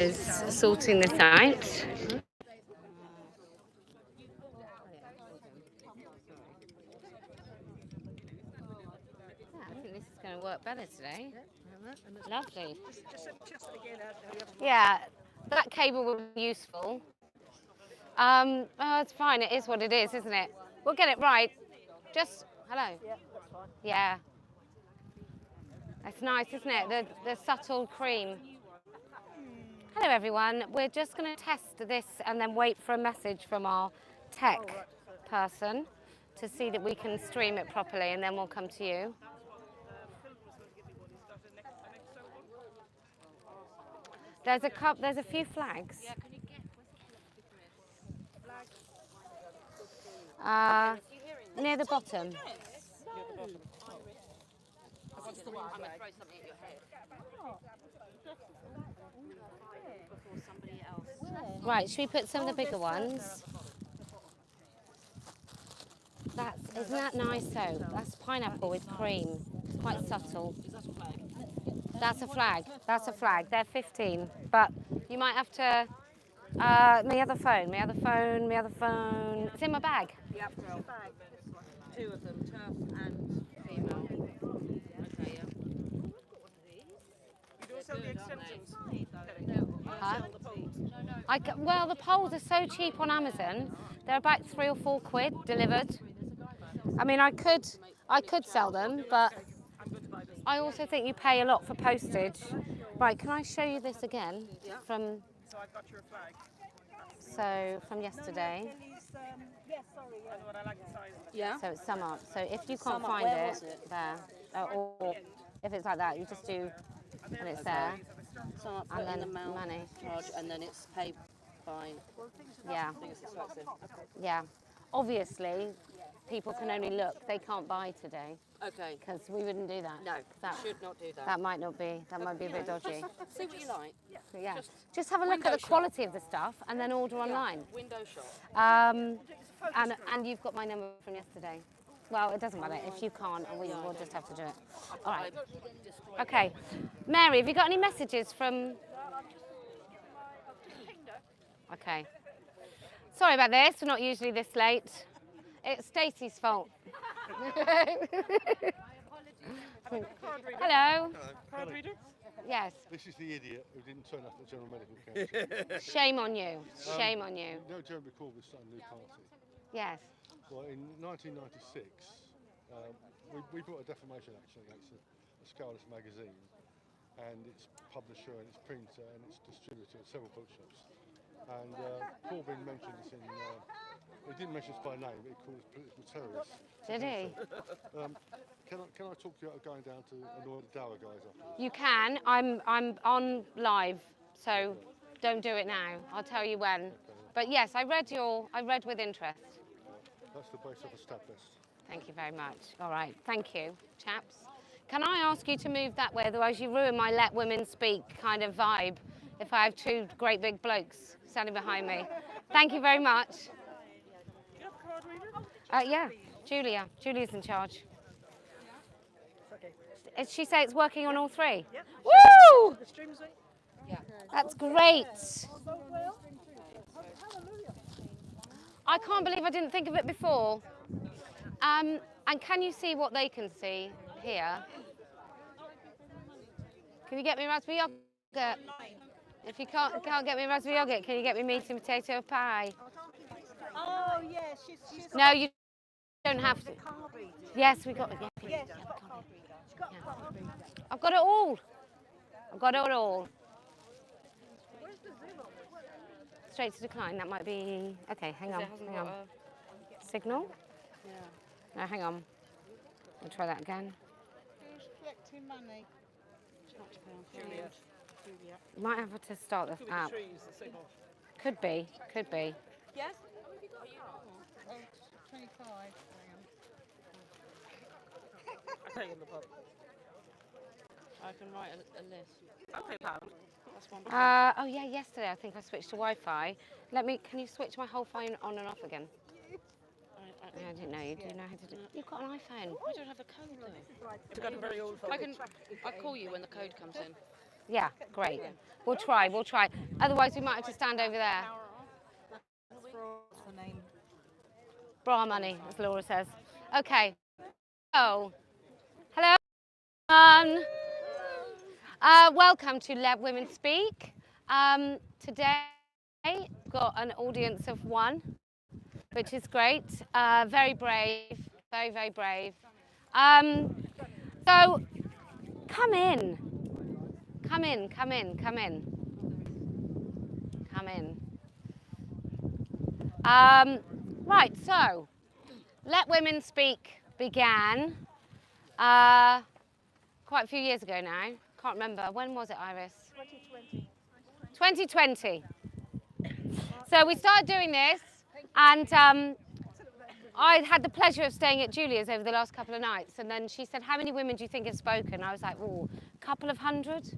is sorting this out. I think this is going to work better today. Lovely. Yeah, that cable will be useful. Oh, it's fine. It is what it is, isn't it? We'll get it right. Just, hello. Yeah, that's fine. Yeah. It's nice, isn't it? The subtle cream. Hello, everyone. We're just going to test this and then wait for a message from our tech person to see that we can stream it properly, and then we'll come to you. There's a few flags. Near the bottom. Right, should we put some of the bigger ones? Isn't that nice though? That's pineapple with cream. It's quite subtle. That's a flag. That's a flag. They're 15, but you might have to. My other phone. It's in my bag. Yep, bag. Two of them, turf and female. Okay, yeah. You don't sell the extensions? Well, the poles are so cheap on Amazon. They're about £3 or £4 delivered. I mean, I could sell them, but I also think you pay a lot for postage. Right, can I show you this again from? So I've got your flag. So from yesterday. Yeah. So it's sum up. So if you can't find it there, or if it's like that, you just do, and it's there. Sum up, And then the amount money. Charge, and then it's paid by. Yeah. I think it's expensive. Yeah. Obviously, people can only look. They can't buy today. Okay. Because we wouldn't do that. No, that should not do that. That might not be. That might be a bit dodgy. See what you like. Yeah. Just have a look at the quality of the stuff and then order online. Window shop. And you've got my number from yesterday. Well, it doesn't matter if you can't, and we'll just have to do it. All right. Okay. Mary, have you got any messages from? Okay. Sorry about this. We're not usually this late. It's Stacey's fault. Hello. Card reader? Yes. This is the idiot who didn't turn up at the General Medical Council. Shame on you. Shame on you. No, Jeremy Corbyn started a new party. Yes. Well, in 1996, we brought a defamation action against a Scouts magazine and its publisher and its printer and its distributor at several bookshops. And Corbyn mentioned this in. He didn't mention us by name, but he called us political terrorists. Did he? Can I talk to you about going down to annoy the Dower guys after? You can. I'm on live, so don't do it now. I'll tell you when. Okay. But yes, I read with interest. That's the base of a stab test. Thank you very much. All right, thank you, chaps. Can I ask you to move that way? Otherwise, you ruin my let women speak kind of vibe. If I have two great big blokes standing behind me. Thank you very much. Do you have a card reader? Yeah, Julia. Julia's in charge. Did she say it's working on all three? Yep. Woo! The stream's in? Yeah. That's great. I can't believe I didn't think of it before. And can you see what they can see here? Can you get me raspberry yogurt? If you can't get me raspberry yogurt, can you get me meat and potato pie? Oh, yeah, she's No, you don't have to. Yes, we got it. Yes, I've got it all. I've got it all. Straight to decline. That might be. Okay, hang on. Signal? Yeah. No, hang on. We'll try that again. Who's collecting money? Julia. You might have to start this app. Could be. Yes? 25. I pay in the pub. I can write a list. I'll pay £1. That's £1. Oh yeah, yesterday I think I switched to Wi-Fi. Can you switch my whole phone on and off again? I didn't know. You do know how to do it. You've got an iPhone. I don't have a code though. I've got a very old phone. I'll call you when the code comes in. Yeah, great. We'll try. Otherwise, we might have to stand over there. What's the name? Bra money, as Laura says. Okay. Oh, hello, everyone. Welcome to Let Women Speak. Today, we've got an audience of one, which is great. Very brave, very, very brave. So, come in. Come in, come in, come in. Come in. Right, so, Let Women Speak began quite a few years ago now. Can't remember. When was it, Iris? 2020. So we started doing this, and I had the pleasure of staying at Julia's over the last couple of nights, and then she said, how many women do you think have spoken? I was like, oh, a couple of hundred.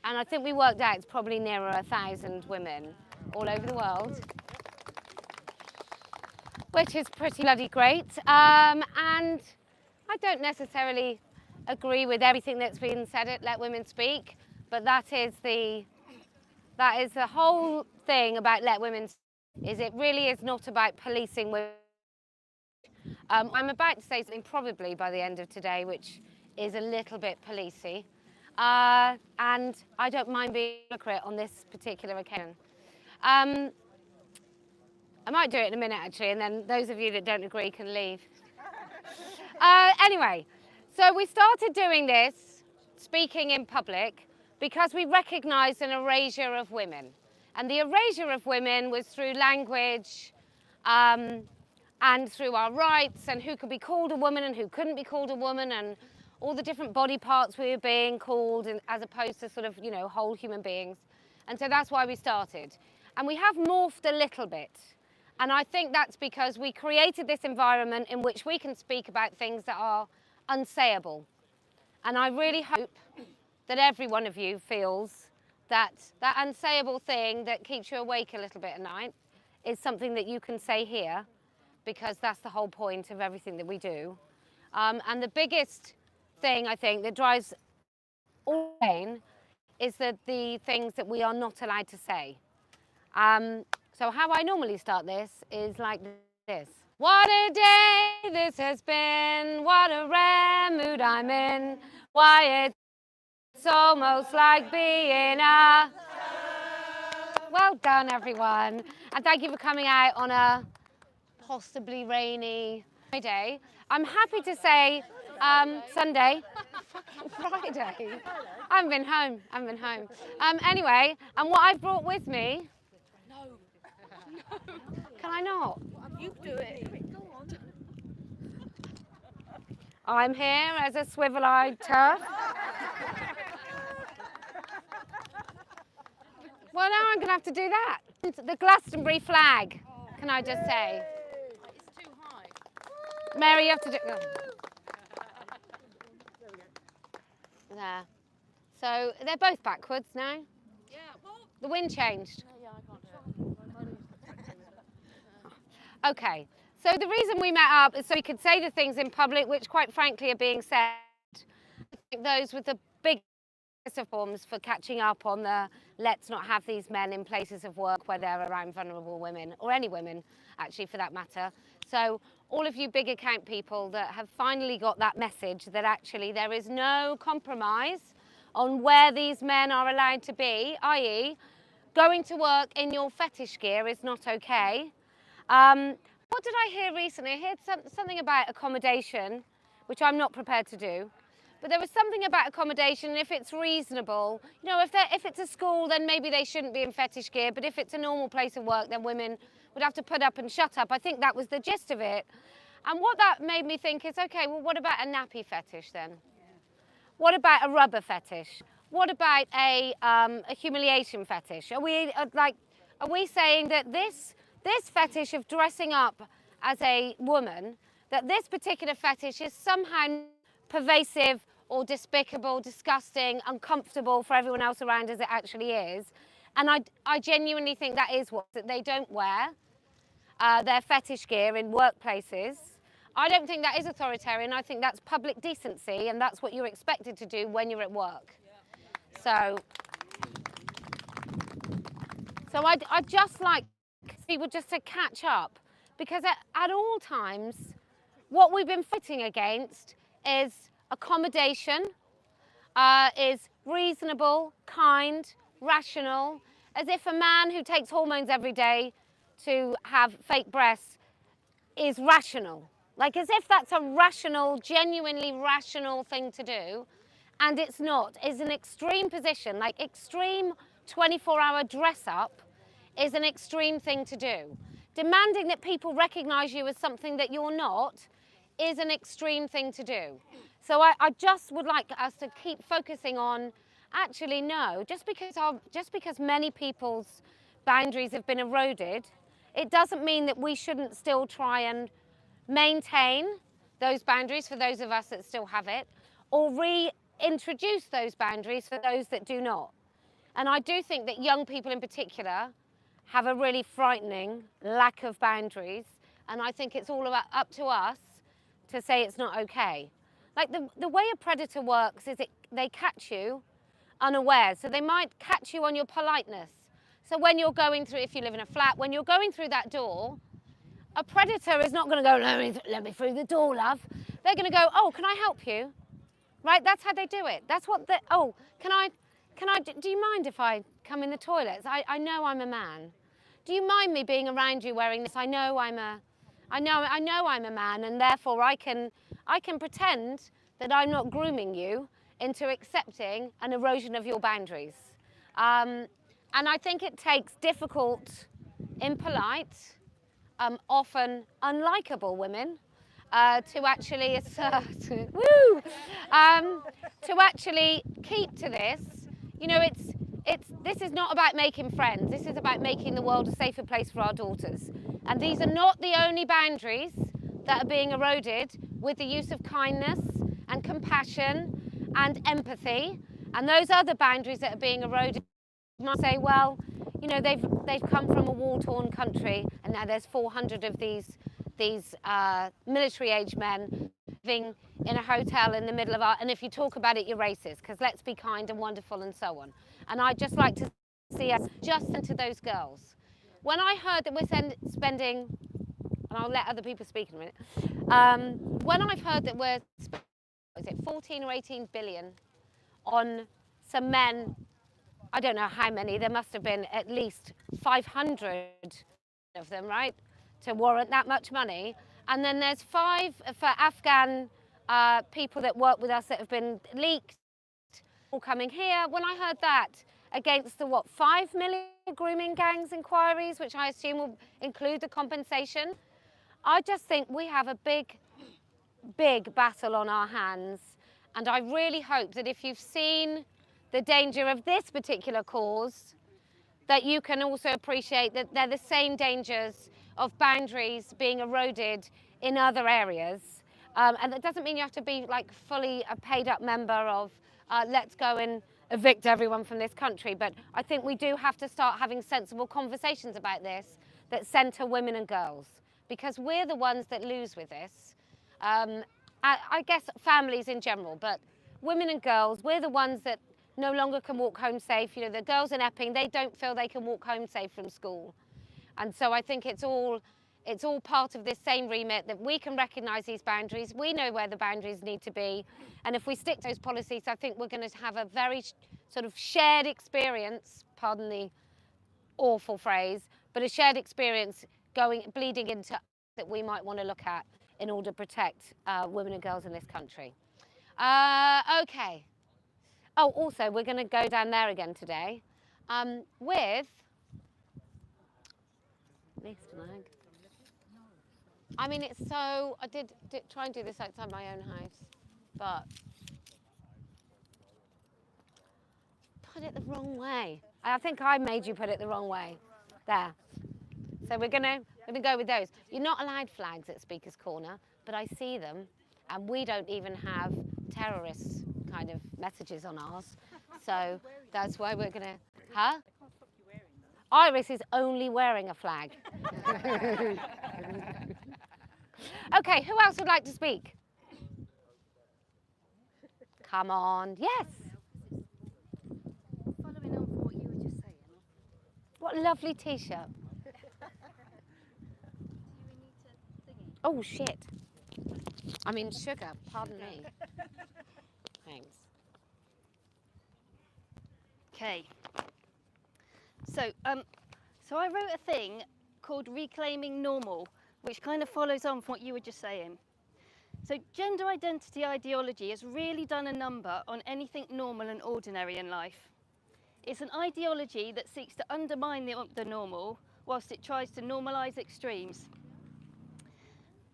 And I think we worked out it's probably nearer 1,000 women all over the world, which is pretty bloody great. And I don't necessarily agree with everything that's been said at Let Women Speak, but that is the whole thing about Let Women Speak, is it really is not about policing women. I'm about to say something probably by the end of today, which is a little bit policey. And I don't mind being a hypocrite on this particular occasion. I might do it in a minute, actually, and then those of you that don't agree can leave. Anyway, so we started doing this, speaking in public, because we recognised an erasure of women. And the erasure of women was through language, and through our rights, and who could be called a woman and who couldn't be called a woman, and all the different body parts we were being called, and as opposed to sort of, you know, whole human beings. And so that's why we started. And we have morphed a little bit. And I think that's because we created this environment in which we can speak about things that are unsayable. And I really hope that every one of you feels that that unsayable thing that keeps you awake a little bit at night is something that you can say here, because that's the whole point of everything that we do. And the biggest thing, I think, that drives all pain is that the things that we are not allowed to say. So how I normally start this is like this. What a day this has been, what a rare mood I'm in, why it's almost like being a... Well done, everyone. And thank you for coming out on a possibly rainy Friday. I'm happy to say Sunday. Friday. I haven't been home. Anyway, and what I've brought with me. No. Can I not? You do it. Go on. I'm here as a swivel-eyed turf. Well, now I'm going to have to do that. The Glastonbury flag, can I just say? It's too high. Mary, you have to do... Oh. There. So they're both backwards now. Yeah, well... The wind changed. Yeah, I can't do it. Okay, so the reason we met up is so we could say the things in public which quite frankly are being said. I think those with the biggest forms for catching up on the let's not have these men in places of work where they're around vulnerable women, or any women actually for that matter. So all of you big account people that have finally got that message that actually there is no compromise on where these men are allowed to be, i.e. going to work in your fetish gear is not okay. What did I hear recently? I heard something about accommodation, which I'm not prepared to do. But there was something about accommodation, if it's reasonable. You know, if it's a school, then maybe they shouldn't be in fetish gear. But if it's a normal place of work, then women would have to put up and shut up. I think that was the gist of it. And what that made me think is, okay, well, what about a nappy fetish then? What about a rubber fetish? What about a humiliation fetish? Are we saying that this fetish of dressing up as a woman, that this particular fetish is somehow pervasive or despicable, disgusting, uncomfortable for everyone else around as it actually is? And I genuinely think that is what, that they don't wear their fetish gear in workplaces. I don't think that is authoritarian. I think that's public decency, and that's what you're expected to do when you're at work. So So I'd just like people just to catch up, because at all times, what we've been fighting against is accommodation, is reasonable, kind, rational, as if a man who takes hormones every day to have fake breasts is rational. Like as if that's a rational, genuinely rational thing to do. And it's not. It's an extreme position, like extreme 24-hour dress up is an extreme thing to do. Demanding that people recognize you as something that you're not is an extreme thing to do. So I just would like us to keep focusing on, actually no, just because many people's boundaries have been eroded, it doesn't mean that we shouldn't still try and maintain those boundaries for those of us that still have it, or reintroduce those boundaries for those that do not. And I do think that young people in particular have a really frightening lack of boundaries, and I think it's all up to us to say it's not okay. Like the way a predator works is they catch you unawares, so they might catch you on your politeness. So when you're going through, if you live in a flat, when you're going through that door, a predator is not going to go, let me through the door, love. They're going to go, oh, can I help you? Right, that's how they do it. That's what oh, do you mind if I come in the toilets? I know I'm a man. Do you mind me being around you wearing this? I know I'm a man, and therefore I can pretend that I'm not grooming you into accepting an erosion of your boundaries. And I think it takes difficult, impolite, often unlikable women to actually assert, woo, to actually keep to this. You know, this is not about making friends. This is about making the world a safer place for our daughters. And these are not the only boundaries that are being eroded with the use of kindness and compassion and empathy. And those other boundaries that are being eroded, you might say, well, you know, they've come from a war-torn country, and now there's 400 of these military-age men living in a hotel in the middle of and if you talk about it, you're racist, because let's be kind and wonderful and so on. And I'd just like to see us just into those girls. When I heard that we're spending, and I'll let other people speak in a minute, when I've heard that we're spending, is it 14 or 18 billion on some men, I don't know how many, there must have been at least 500 of them, right, to warrant that much money. And then there's 5 for Afghan people that work with us that have been leaked, all coming here. When I heard that against the, 5 million grooming gangs inquiries, which I assume will include the compensation, I just think we have a big, big battle on our hands. And I really hope that if you've seen the danger of this particular cause, that you can also appreciate that they're the same dangers of boundaries being eroded in other areas. And that doesn't mean you have to be like fully a paid up member of let's go and evict everyone from this country. But I think we do have to start having sensible conversations about this that centre women and girls, because we're the ones that lose with this. I guess families in general, but women and girls, we're the ones that no longer can walk home safe. You know, the girls in Epping, they don't feel they can walk home safe from school. And so I think it's all part of this same remit, that we can recognise these boundaries. We know where the boundaries need to be. And if we stick to those policies, I think we're going to have a very sort of shared experience, pardon the awful phrase, but a shared experience bleeding into that we might want to look at in order to protect women and girls in this country. Okay. Oh, also, we're going to go down there again today with Mr. Mag. I mean, it's so, I did try and do this outside my own house, but put it the wrong way. I think I made you put it the wrong way. There. So we're gonna go with those. You're not allowed flags at Speaker's Corner, but I see them, and we don't even have terrorist kind of messages on ours. So that's why we're gonna, huh? Iris is only wearing a flag. Okay, who else would like to speak? Come on, yes. Following on from what you were just saying. What What a lovely t-shirt. Oh, shit. I mean, sugar, pardon me. Thanks. Okay. So I wrote a thing called Reclaiming Normal, which kind of follows on from what you were just saying. So gender identity ideology has really done a number on anything normal and ordinary in life. It's an ideology that seeks to undermine the normal whilst it tries to normalise extremes.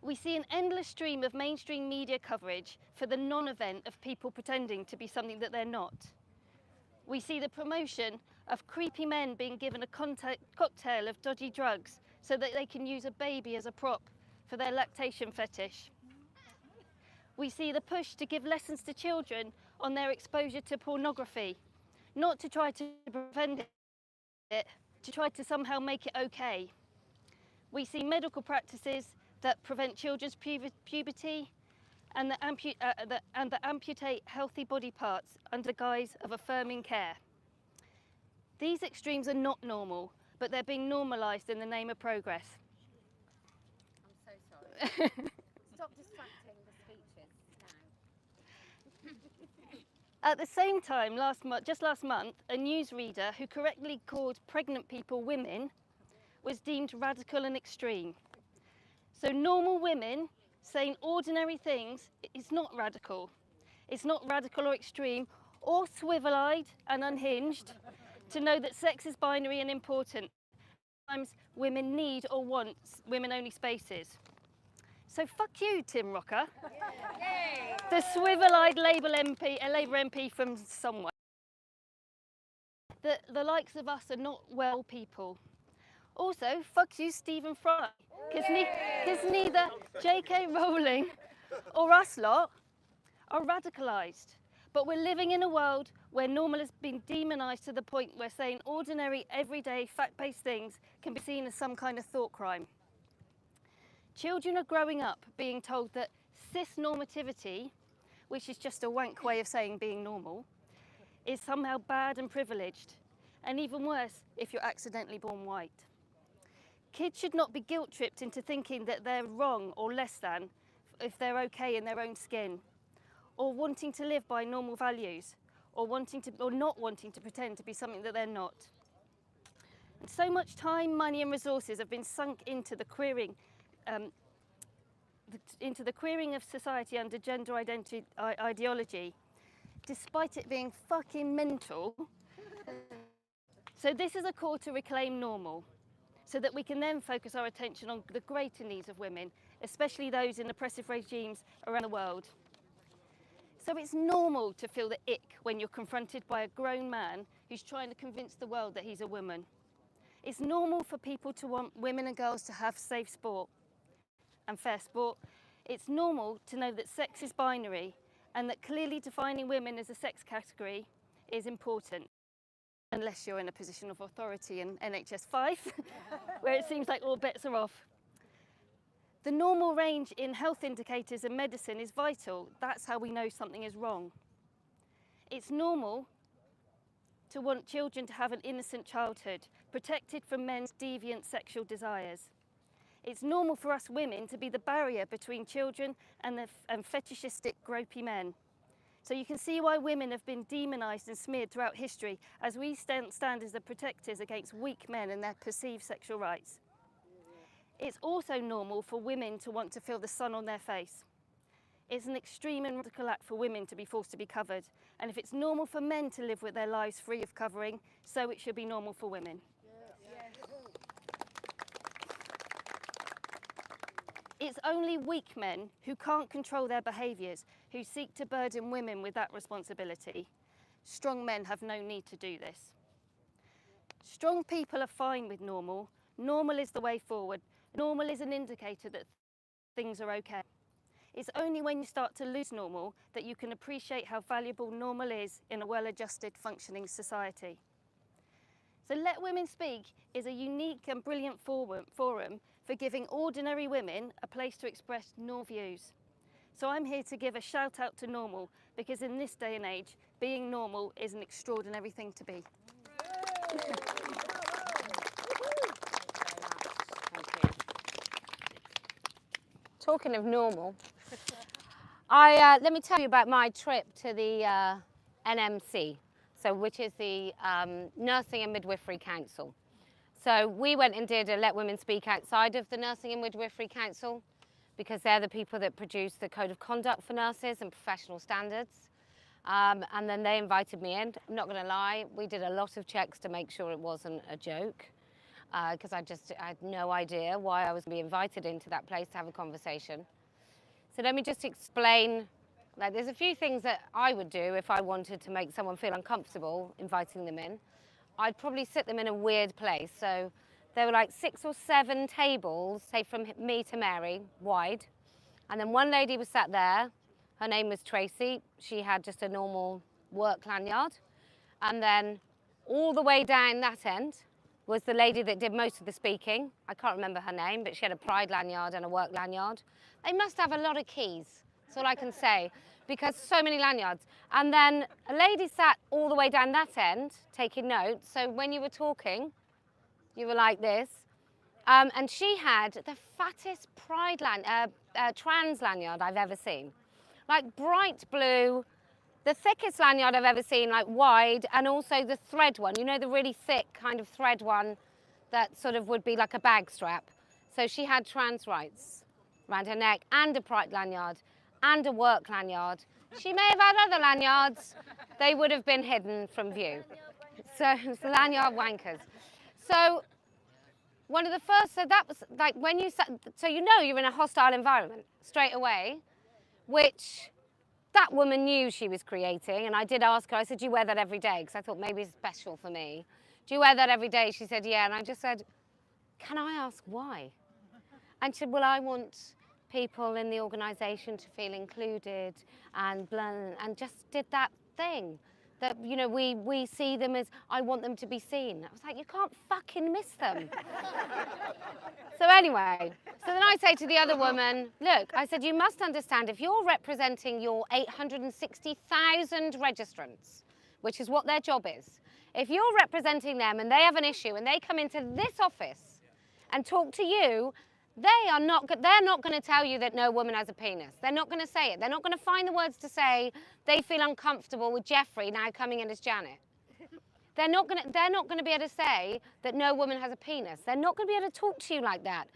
We see an endless stream of mainstream media coverage for the non-event of people pretending to be something that they're not. We see the promotion of creepy men being given a cocktail of dodgy drugs so that they can use a baby as a prop for their lactation fetish. We see the push to give lessons to children on their exposure to pornography, not to try to prevent it, to try to somehow make it okay. We see medical practices that prevent children's puberty and that amputate healthy body parts under the guise of affirming care. These extremes are not normal, but they're being normalised in the name of progress. I'm so sorry. Stop distracting the speeches now. At the same time, just last month, a newsreader who correctly called pregnant people women was deemed radical and extreme. So normal women saying ordinary things is not radical. It's not radical or extreme or swivel-eyed and unhinged to know that sex is binary and important. Sometimes women need or want women-only spaces. So fuck you, Tim Rocker. Yay. The swivel-eyed Labour MP from somewhere. The likes of us are not well people. Also, fuck you, Stephen Fry, because neither J.K. Rowling or us lot are radicalised. But we're living in a world where normal has been demonised to the point where saying ordinary, everyday, fact-based things can be seen as some kind of thought crime. Children are growing up being told that cis-normativity, which is just a wank way of saying being normal, is somehow bad and privileged, and even worse if you're accidentally born white. Kids should not be guilt-tripped into thinking that they're wrong or less than if they're okay in their own skin, or wanting to live by normal values, or not wanting to pretend to be something that they're not. And so much time, money and resources have been sunk into the queering of society under gender identity ideology, despite it being fucking mental. So this is a call to reclaim normal, so that we can then focus our attention on the greater needs of women, especially those in oppressive regimes around the world. So it's normal to feel the ick when you're confronted by a grown man who's trying to convince the world that he's a woman. It's normal for people to want women and girls to have safe sport and fair sport. It's normal to know that sex is binary and that clearly defining women as a sex category is important, unless you're in a position of authority in NHS 5, where it seems like all bets are off. The normal range in health indicators and medicine is vital. That's how we know something is wrong. It's normal to want children to have an innocent childhood, protected from men's deviant sexual desires. It's normal for us women to be the barrier between children and fetishistic, gropey men. So you can see why women have been demonised and smeared throughout history, as we stand as the protectors against weak men and their perceived sexual rights. It's also normal for women to want to feel the sun on their face. It's an extreme and radical act for women to be forced to be covered. And if it's normal for men to live with their lives free of covering, so it should be normal for women. It's only weak men who can't control their behaviours who seek to burden women with that responsibility. Strong men have no need to do this. Strong people are fine with normal. Normal is the way forward. Normal is an indicator that things are okay. It's only when you start to lose normal that you can appreciate how valuable normal is in a well-adjusted, functioning society. So Let Women Speak is a unique and brilliant forum for giving ordinary women a place to express normal views. So I'm here to give a shout out to normal, because in this day and age, being normal is an extraordinary thing to be. talking of normal, let me tell you about my trip to the NMC, so which is the Nursing and Midwifery Council. So we went and did a Let Women Speak outside of the Nursing and Midwifery Council, because they're the people that produce the code of conduct for nurses and professional standards. And then they invited me in. I'm not going to lie, we did a lot of checks to make sure it wasn't a joke, because I had no idea why I was being invited into that place to have a conversation. So let me just explain, like, there's a few things that I would do if I wanted to make someone feel uncomfortable inviting them in. I'd probably sit them in a weird place. So there were like 6 or 7 tables, say from me to Mary, wide. And then one lady was sat there. Her name was Tracy. She had just a normal work lanyard. And then all the way down that end was the lady that did most of the speaking. I can't remember her name, but she had a pride lanyard and a work lanyard. They must have a lot of keys, that's all I can say, because so many lanyards. And then a lady sat all the way down that end, taking notes. So when you were talking, you were like this. And she had the fattest trans lanyard I've ever seen. Like bright blue, the thickest lanyard I've ever seen, like wide, and also the thread one, you know, the really thick kind of thread one that sort of would be like a bag strap. So she had trans rights around her neck, and a pride lanyard, and a work lanyard. She may have had other lanyards, they would have been hidden from view. So it's lanyard wankers. So one of the first, so that was like when you, so you know you're in a hostile environment straight away, which that woman knew she was creating. And I did ask her, I said, do you wear that every day? Because I thought maybe it's special for me. Do you wear that every day? She said, yeah. And I just said, can I ask why? And she said, well, I want people in the organisation to feel included and blah, and just did that thing. That, you know, we see them as, I want them to be seen. I was like, you can't fucking miss them. So anyway, so then I say to the other woman, look, I said, you must understand, if you're representing your 860,000 registrants, which is what their job is, if you're representing them and they have an issue and they come into this office and talk to you, they're not going to tell you that no woman has a penis. They're not going to say it. They're not going to find the words to say they feel uncomfortable with Jeffrey now coming in as Janet. They're not going to be able to say that no woman has a penis. They're not going to be able to talk to you like that.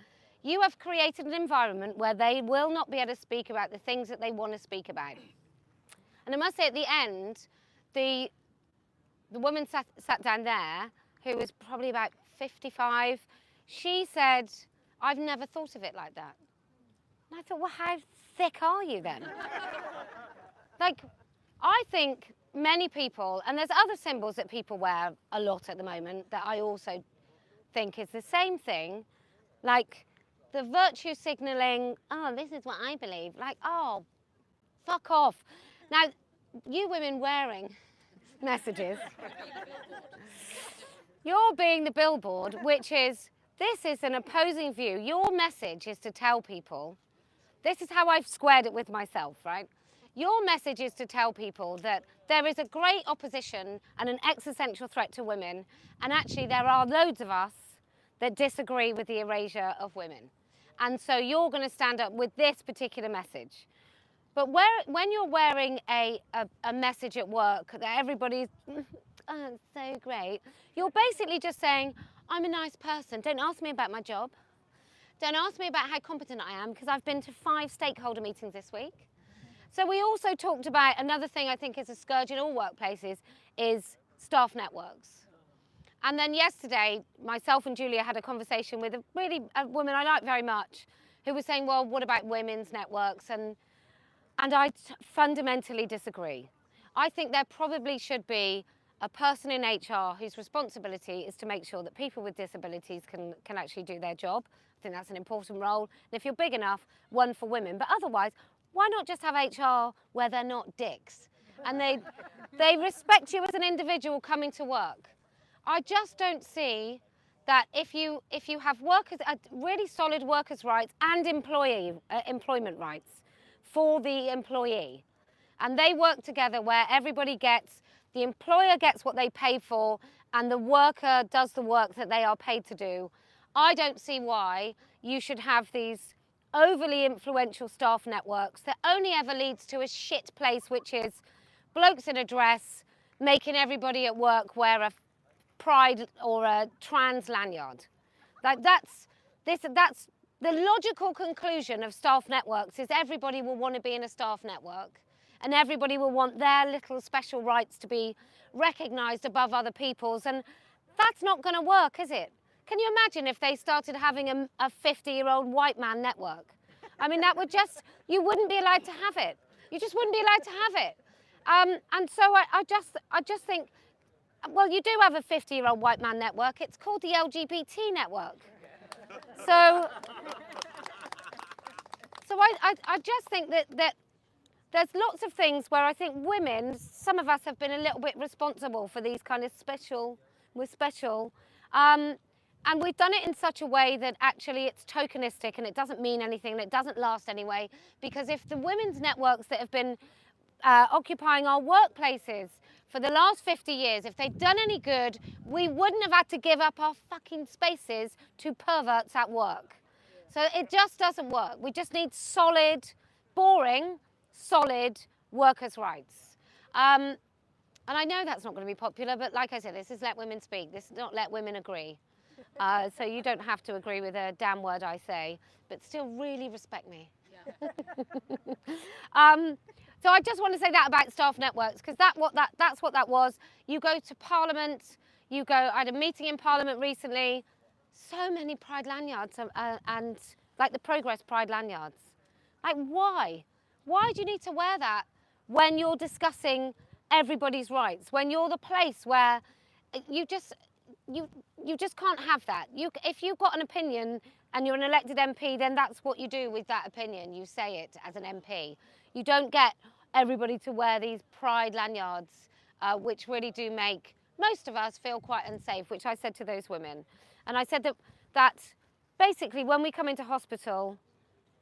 You have created an environment where they will not be able to speak about the things that they want to speak about. And I must say, at the end, the woman sat down there, who was probably about 55. She said, I've never thought of it like that. And I thought, well, how thick are you then? Like, I think many people, and there's other symbols that people wear a lot at the moment that I also think is the same thing, like the virtue signalling, oh, this is what I believe. Like, oh, fuck off. Now, you women wearing messages, you're being the billboard, which is, this is an opposing view. Your message is to tell people, this is how I've squared it with myself, right? Your message is to tell people that there is a great opposition and an existential threat to women, and actually there are loads of us that disagree with the erasure of women. And so you're going to stand up with this particular message. But when you're wearing a message at work that everybody's, oh, it's so great, you're basically just saying, I'm a nice person. Don't ask me about my job. Don't ask me about how competent I am, because I've been to 5 stakeholder meetings this week. So we also talked about another thing I think is a scourge in all workplaces is staff networks. And then yesterday, myself and Julia had a conversation with a woman I like very much, who was saying, well, what about women's networks? And I fundamentally disagree. I think there probably should be a person in HR whose responsibility is to make sure that people with disabilities can actually do their job. I think that's an important role. And if you're big enough, one for women. But otherwise, why not just have HR where they're not dicks? And they respect you as an individual coming to work. I just don't see that if you have workers, really solid workers' rights and employment rights for the employee, and they work together where everybody gets, the employer gets what they pay for, and the worker does the work that they are paid to do, I don't see why you should have these overly influential staff networks that only ever leads to a shit place, which is blokes in a dress making everybody at work wear a pride or a trans lanyard. Like that's the logical conclusion of staff networks is everybody will want to be in a staff network and everybody will want their little special rights to be recognised above other people's, and that's not going to work, is it? Can you imagine if they started having a 50-year-old white man network? I mean, that would just, you wouldn't be allowed to have it. You just wouldn't be allowed to have it. And so I just think, well, you do have a 50-year-old white man network. It's called the LGBT network. So I just think that there's lots of things where I think women, some of us have been a little bit responsible for these kind of we're special. And we've done it in such a way that actually it's tokenistic and it doesn't mean anything and it doesn't last anyway. Because if the women's networks that have been occupying our workplaces for the last 50 years, if they'd done any good, we wouldn't have had to give up our fucking spaces to perverts at work. So it just doesn't work. We just need solid, boring, solid workers' rights. And I know that's not going to be popular, but like I said, this is Let Women Speak. This is not Let Women Agree. So you don't have to agree with a damn word I say, but still really respect me. Yeah. So I just want to say that about staff networks, because that's what that was. You go to Parliament, I had a meeting in Parliament recently, so many pride lanyards and like the Progress pride lanyards. Like why? Why do you need to wear that when you're discussing everybody's rights, when you're the place where you just can't have that. If you've got an opinion and you're an elected MP, then that's what you do with that opinion. You say it as an MP. You don't get everybody to wear these pride lanyards, which really do make most of us feel quite unsafe, which I said to those women. And I said that basically when we come into hospital,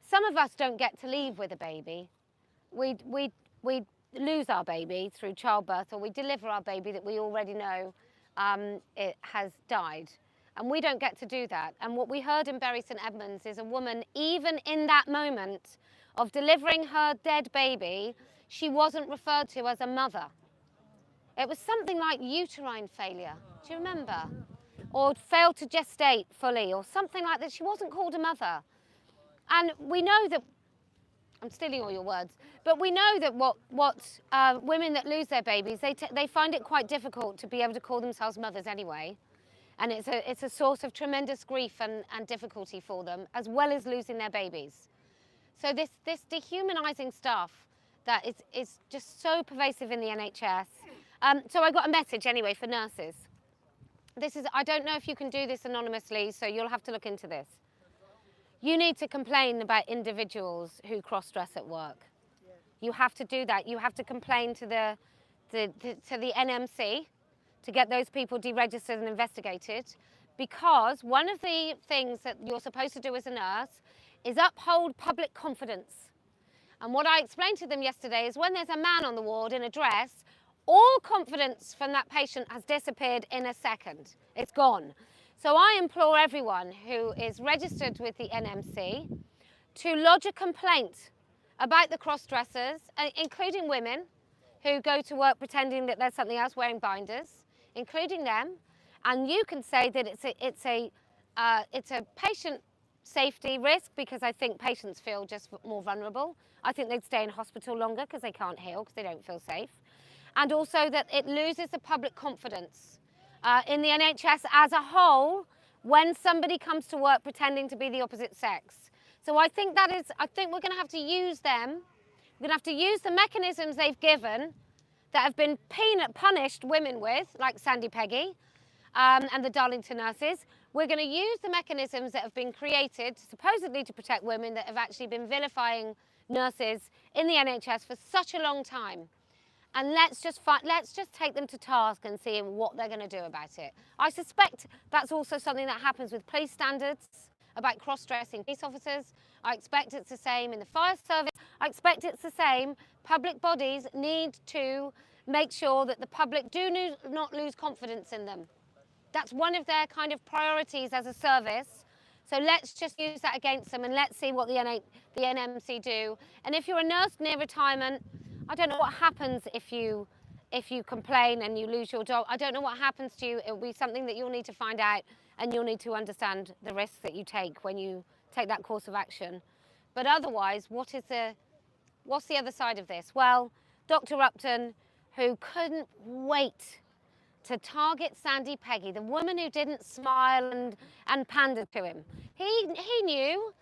some of us don't get to leave with a baby. We lose our baby through childbirth, or we deliver our baby that we already know it has died. And we don't get to do that. And what we heard in Bury St Edmunds is a woman, even in that moment of delivering her dead baby, she wasn't referred to as a mother. It was something like uterine failure. Do you remember? Or failed to gestate fully, or something like that. She wasn't called a mother. And we know that, I'm stealing all your words, but we know that what women that lose their babies, they find it quite difficult to be able to call themselves mothers anyway. And it's a source of tremendous grief and difficulty for them, as well as losing their babies. So this dehumanising stuff that is just so pervasive in the NHS. So I got a message anyway for nurses. I don't know if you can do this anonymously, so you'll have to look into this. You need to complain about individuals who cross-dress at work. You have to do that. You have to complain to the NMC to get those people deregistered and investigated, because one of the things that you're supposed to do as a nurse is uphold public confidence. And what I explained to them yesterday is when there's a man on the ward in a dress, all confidence from that patient has disappeared in a second. It's gone. So I implore everyone who is registered with the NMC to lodge a complaint about the cross-dressers, including women who go to work pretending that there's something else, wearing binders, including them. And you can say that it's a patient safety risk, because I think patients feel just more vulnerable. I think they'd stay in hospital longer because they can't heal, because they don't feel safe. And also that it loses the public confidence in the NHS as a whole when somebody comes to work pretending to be the opposite sex. So I think we're going to have to use them. We're going to have to use the mechanisms they've given that have been punished women with, like Sandy Peggy and the Darlington nurses. We're going to use the mechanisms that have been created supposedly to protect women that have actually been vilifying nurses in the NHS for such a long time. And let's just take them to task and see what they're going to do about it. I suspect that's also something that happens with police standards about cross-dressing police officers. I expect it's the same in the fire service. I expect it's the same. Public bodies need to make sure that the public do not lose confidence in them. That's one of their kind of priorities as a service, So let's just use that against them and let's see what the NMC do. And if you're a nurse near retirement, I don't know what happens if you complain and you lose your job. I don't know what happens to you. It'll be something that you'll need to find out, and you'll need to understand the risks that you take when you take that course of action. But otherwise, what's the other side of this? Well, Dr. Upton, who couldn't wait to target Sandy Peggy, the woman who didn't smile and pander to him. He knew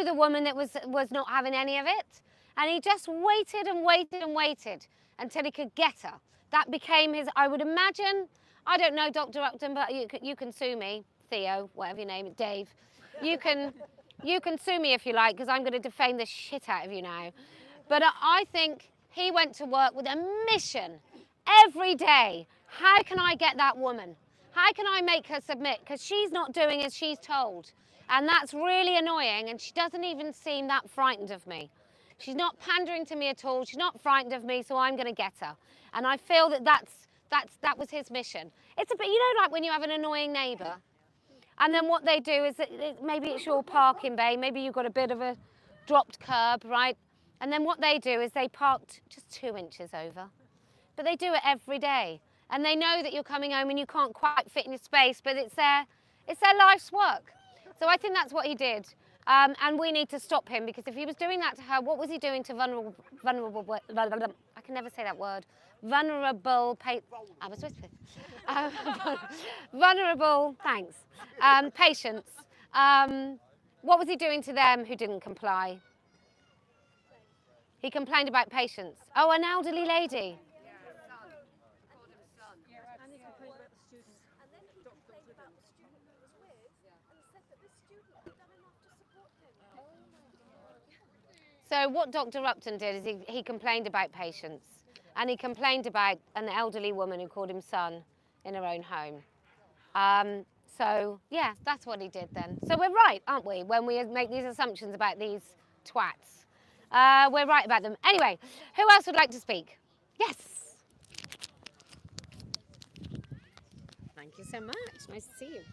the woman that was not having any of it, and he just waited and waited and waited until he could get her. That became his, I would imagine, I don't know Dr. Upton, but you can sue me, Theo, whatever your name is, Dave. You can sue me if you like, because I'm going to defame the shit out of you now. But I think he went to work with a mission every day. How can I get that woman? How can I make her submit? Because she's not doing as she's told. And that's really annoying, and she doesn't even seem that frightened of me. She's not pandering to me at all. She's not frightened of me, so I'm going to get her. And I feel that was his mission. It's a bit, like when you have an annoying neighbour, and then what they do is that maybe it's your parking bay, maybe you've got a bit of a dropped curb, right? And then what they do is they parked just 2 inches over. But they do it every day. And they know that you're coming home and you can't quite fit in your space, but it's their life's work. So I think that's what he did. And we need to stop him, because if he was doing that to her, what was he doing to vulnerable I can never say that word. Vulnerable thanks, patients. What was he doing to them who didn't comply? He complained about patients. Oh, an elderly lady. So what Dr. Upton did is he complained about patients, and he complained about an elderly woman who called him son in her own home. So yeah, that's what he did then. So we're right, aren't we, when we make these assumptions about these twats? We're right about them. Anyway, who else would like to speak? Yes. Thank you so much. Nice to see you.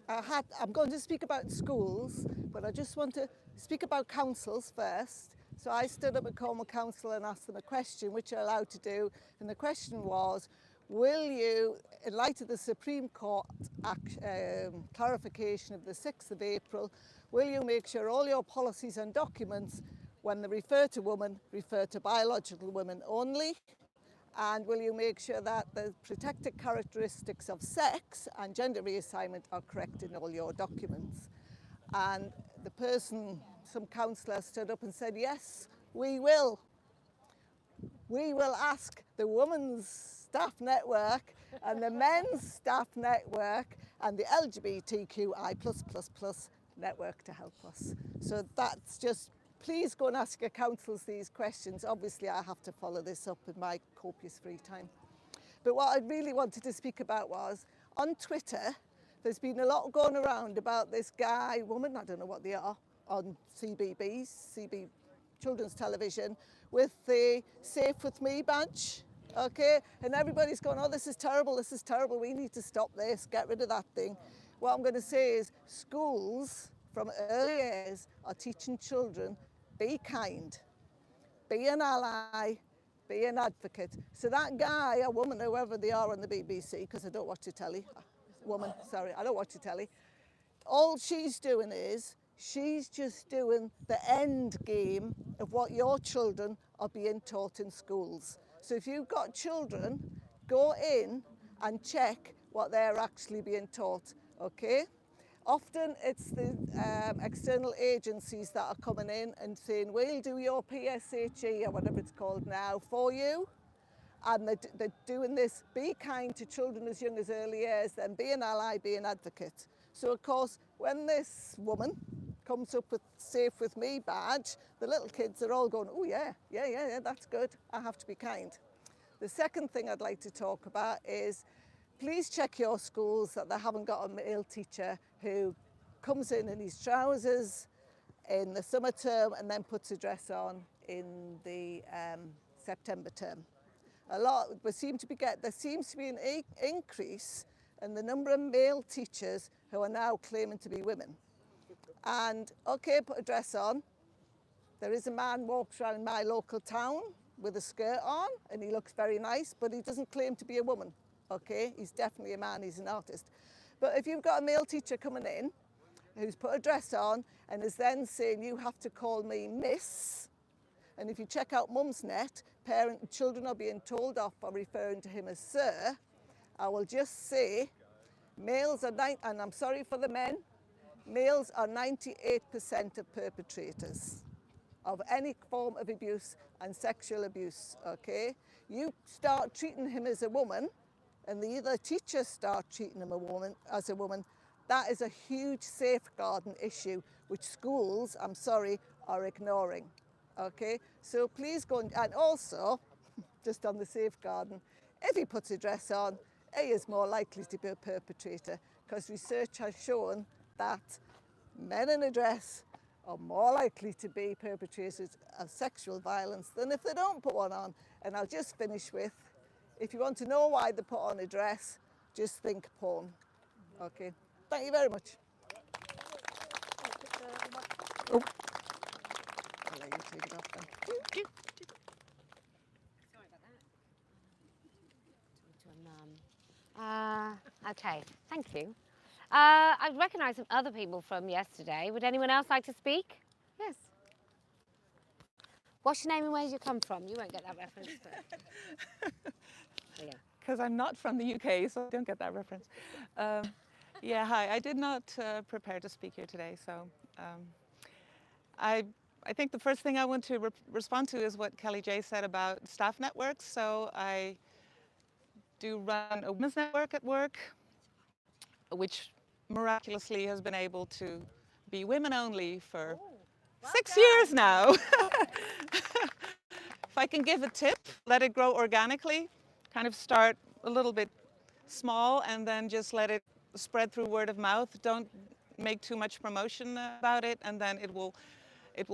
I'm going to speak about schools, but I just want to speak about councils first. So I stood up at Cornwall Council and asked them a question, which you're allowed to do. And the question was, will you, in light of the Supreme Court clarification of the 6th of April, will you make sure all your policies and documents, when they refer to women, refer to biological women only? And will you make sure that the protected characteristics of sex and gender reassignment are correct in all your documents? And the person, some councillor, stood up and said, yes, we will. We will ask the Women's Staff Network and the Men's Staff Network and the LGBTQI++ network to help us. So that's just, please go and ask your councils these questions. Obviously, I have to follow this up in my copious free time. But what I really wanted to speak about was, on Twitter, there's been a lot going around about this guy, woman, I don't know what they are, on CB Children's Television, with the Safe With Me badge, okay? And everybody's going, oh, this is terrible, we need to stop this, get rid of that thing. What I'm going to say is, schools from early years are teaching children, be kind, be an ally, be an advocate. So that guy, or woman, whoever they are on the BBC, because I don't watch the telly, woman, sorry, I don't watch the telly, all she's doing is, she's just doing the end game of what your children are being taught in schools. So if you've got children, go in and check what they're actually being taught, okay? Often it's the external agencies that are coming in and saying, we'll do your PSHE or whatever it's called now for you. And they're doing this, be kind to children as young as early years, then be an ally, be an advocate. So of course, when this woman comes up with Safe With Me badge, the little kids are all going, oh yeah, that's good, I have to be kind. The second thing I'd like to talk about is, please check your schools that they haven't got a male teacher who comes in his trousers in the summer term and then puts a dress on in the September term. There seems to be an increase in the number of male teachers who are now claiming to be women. And okay, put a dress on. There is a man walks around my local town with a skirt on, and he looks very nice, but he doesn't claim to be a woman. Okay, he's definitely a man, he's an artist. But if you've got a male teacher coming in who's put a dress on and is then saying, you have to call me Miss, and if you check out Mumsnet, children are being told off for referring to him as Sir, I will just say, males are, and I'm sorry for the men, males are 98% of perpetrators of any form of abuse and sexual abuse, okay? You start treating him as a woman, and the other teachers start treating him as a woman, that is a huge safeguarding issue which schools, I'm sorry, are ignoring, okay? So please go and also, just on the safeguarding, if he puts a dress on, he is more likely to be a perpetrator, because research has shown that men in a dress are more likely to be perpetrators of sexual violence than if they don't put one on. And I'll just finish with, if you want to know why they put on a dress, just think porn. Okay, thank you very much. Oh. I'll let you take it off then. Sorry about that. Okay, thank you. I recognise some other people from yesterday. Would anyone else like to speak? Yes. What's your name and where did you come from? You won't get that reference. Because I'm not from the UK, so I don't get that reference. Yeah, hi. I did not prepare to speak here today, so I think the first thing I want to respond to is what Kellie-Jay said about staff networks. So I do run a women's network at work, which miraculously has been able to be women only for 6 years now. If I can give a tip, let it grow organically, kind of start a little bit small and then just let it spread through word of mouth. Don't make too much promotion about it, and then it will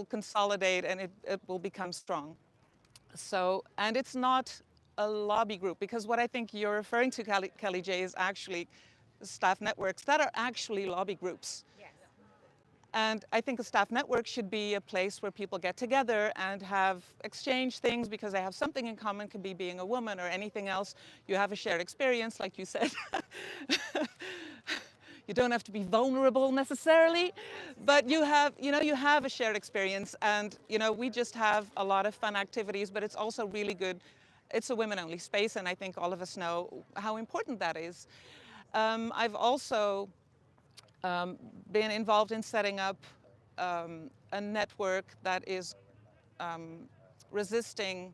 consolidate and it will become strong. So, and it's not a lobby group, because what I think you're referring to, Kellie-Jay, is actually staff networks that are actually lobby groups. Yes. And I think a staff network should be a place where people get together and have exchange things because they have something in common. Could be being a woman or anything else. You have a shared experience, like you said. You don't have to be vulnerable necessarily, but you have a shared experience, and we just have a lot of fun activities, but it's also really good. It's a women-only space, and I think all of us know how important that is. I've also been involved in setting up a network that is resisting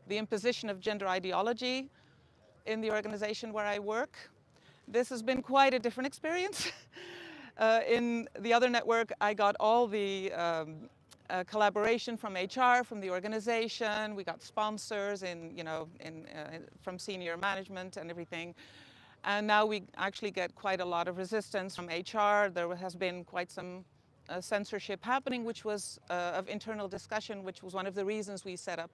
the imposition of gender ideology in the organization where I work. This has been quite a different experience. In the other network, I got all the collaboration from HR, from the organization. We got sponsors from senior management and everything. And now we actually get quite a lot of resistance from HR. There has been quite some censorship happening, which was of internal discussion, which was one of the reasons we set up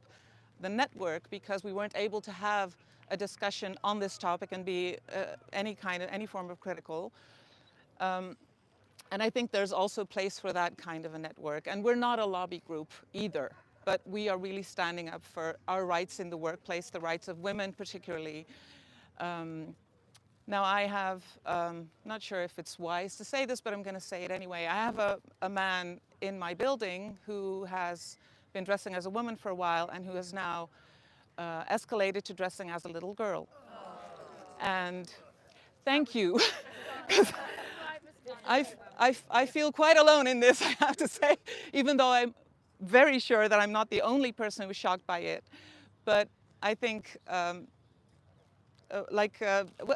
the network, because we weren't able to have a discussion on this topic and be any form of critical. And I think there's also place for that kind of a network. And we're not a lobby group either, but we are really standing up for our rights in the workplace, the rights of women particularly. Now I have, not sure if it's wise to say this, but I'm going to say it anyway. I have a man in my building who has been dressing as a woman for a while and who has now escalated to dressing as a little girl. And thank you. I feel quite alone in this, I have to say, even though I'm very sure that I'm not the only person who's shocked by it. But I think,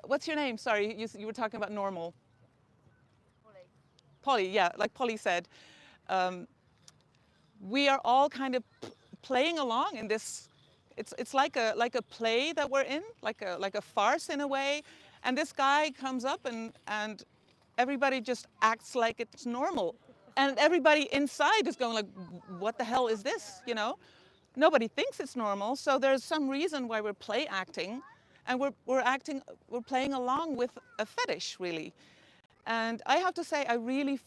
what's your name? Sorry, you were talking about normal. Polly, yeah, like Polly said. We are all kind of playing along in this. It's like a play that we're in, like a farce in a way. And this guy comes up and everybody just acts like it's normal. And everybody inside is going like, what the hell is this, Nobody thinks it's normal, so there's some reason why we're play acting, and we're playing along with a fetish, really. And I have to say, I really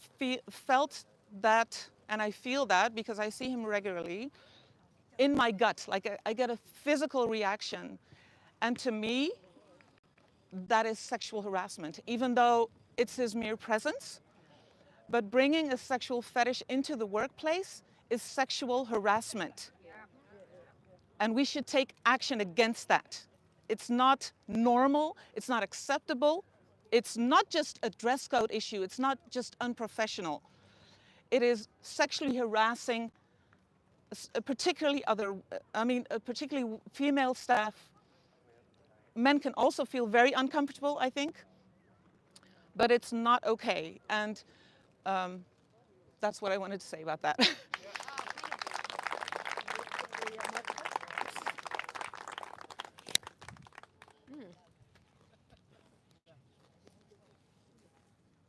felt that, and I feel that because I see him regularly, in my gut. Like I get a physical reaction. And to me, that is sexual harassment, even though it's his mere presence. But bringing a sexual fetish into the workplace is sexual harassment. And we should take action against that. It's not normal, it's not acceptable. It's not just a dress code issue, it's not just unprofessional. It is sexually harassing particularly female staff. Men can also feel very uncomfortable, I think, but it's not okay. And that's what I wanted to say about that.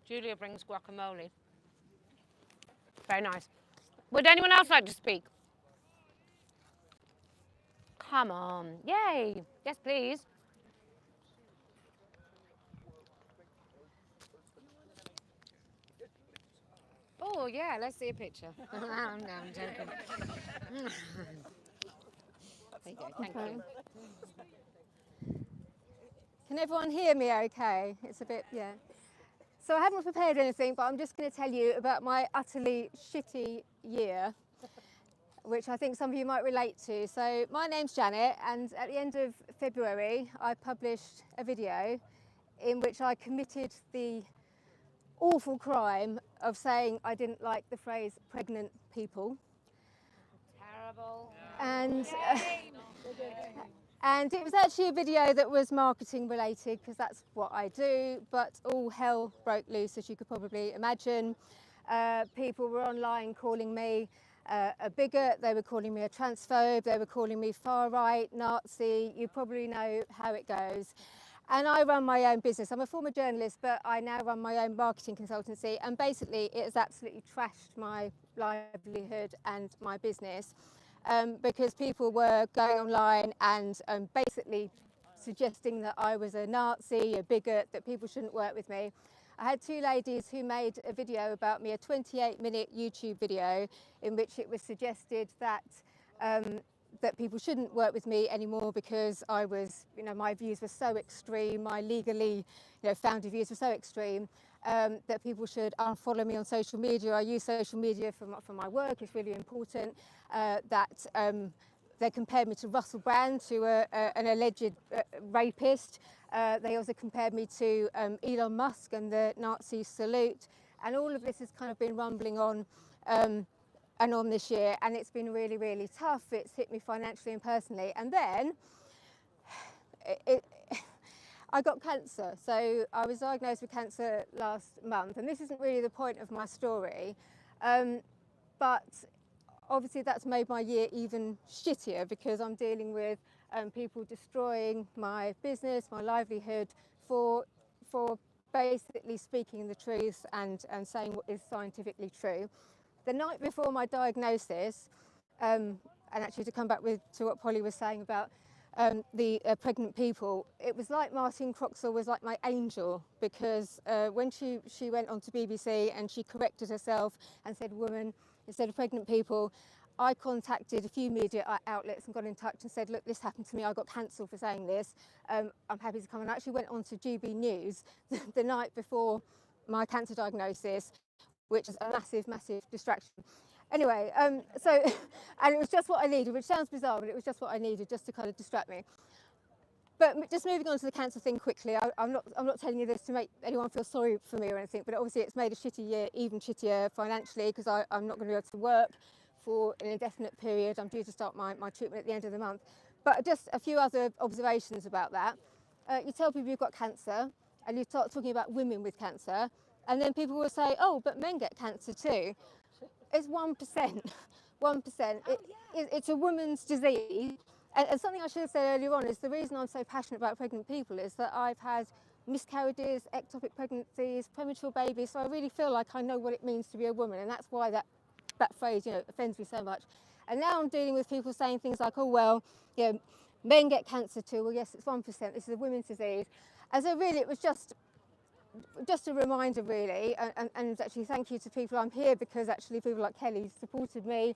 Julia brings guacamole. Very nice. Would anyone else like to speak? Come on. Yay. Yes, please. Oh, yeah, let's see a picture. No, I'm joking. There you go, thank you. Can everyone hear me okay? It's a bit, yeah. So I haven't prepared anything, but I'm just going to tell you about my utterly shitty year, which I think some of you might relate to. So my name's Janet, and at the end of February, I published a video in which I committed the awful crime of saying I didn't like the phrase pregnant people. Terrible. And it was actually a video that was marketing related, because that's what I do, but all hell broke loose, as you could probably imagine. People were online calling me a bigot, they were calling me a transphobe, they were calling me far right, Nazi, you probably know how it goes. And I run my own business. I'm a former journalist, but I now run my own marketing consultancy, and basically it has absolutely trashed my livelihood and my business. Because people were going online and basically suggesting that I was a Nazi, a bigot, that people shouldn't work with me. I had two ladies who made a video about me, a 28-minute YouTube video, in which it was suggested that that people shouldn't work with me anymore because I was, my views were so extreme, my legally, founded views were so extreme. That people should unfollow me on social media. I use social media for my work, it's really important. That they compared me to Russell Brand, to an alleged rapist. They also compared me to Elon Musk and the Nazi salute. And all of this has kind of been rumbling on and on this year, and it's been really, really tough. It's hit me financially and personally. And then I got cancer. So I was diagnosed with cancer last month, and this isn't really the point of my story, but obviously that's made my year even shittier, because I'm dealing with people destroying my business, my livelihood, for basically speaking the truth and saying what is scientifically true. The night before my diagnosis, and actually to come back to what Polly was saying about the pregnant people, it was like Martine Croxall was like my angel, because when she went on to BBC and she corrected herself and said woman instead of pregnant people, I contacted a few media outlets and got in touch and said, look, this happened to me, I got cancelled for saying this, I'm happy to come. And I actually went on to GB News the night before my cancer diagnosis, which is a massive, massive distraction. Anyway, and it was just what I needed, which sounds bizarre, but it was just what I needed, just to kind of distract me. But just moving on to the cancer thing quickly, I'm not telling you this to make anyone feel sorry for me or anything, but obviously it's made a shitty year even shittier financially, because I'm not going to be able to work for an indefinite period. I'm due to start my treatment at the end of the month. But just a few other observations about that. You tell people you've got cancer, and you start talking about women with cancer, and then people will say, oh, but men get cancer too. It's 1%. 1%. It's a woman's disease. And something I should have said earlier on is the reason I'm so passionate about pregnant people is that I've had miscarriages, ectopic pregnancies, premature babies, so I really feel like I know what it means to be a woman, and that's why that phrase, offends me so much. And now I'm dealing with people saying things like, oh, well, men get cancer too. Well, yes, it's 1%. This is a women's disease. And so really it was just just a reminder really, and actually thank you to people. I'm here because actually people like Kelly supported me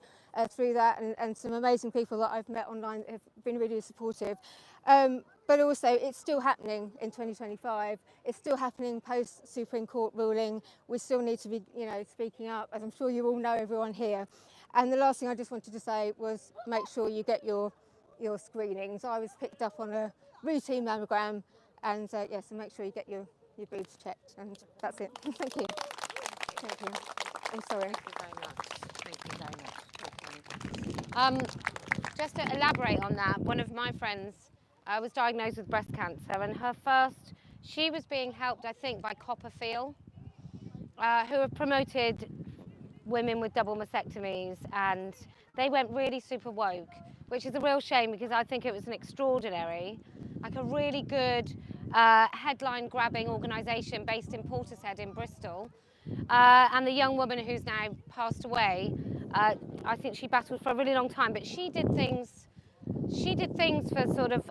through that, and some amazing people that I've met online have been really supportive. But also it's still happening in 2025. It's still happening post Supreme Court ruling. We still need to be, you know, speaking up, as I'm sure you all know, everyone here. And the last thing I just wanted to say was make sure you get your screenings. I was picked up on a routine mammogram, and yes, so make sure you get your boobs checked, and that's it. Thank you. Thank you. I'm sorry. Thank you very much. Thank you very much. Just to elaborate on that, one of my friends was diagnosed with breast cancer, and she was being helped, I think, by Copperfield, who have promoted women with double mastectomies, and they went really super woke, which is a real shame because I think it was an extraordinary, like a really good headline-grabbing organisation based in Portishead in Bristol. And the young woman who's now passed away, I think she battled for a really long time, but she did things for sort of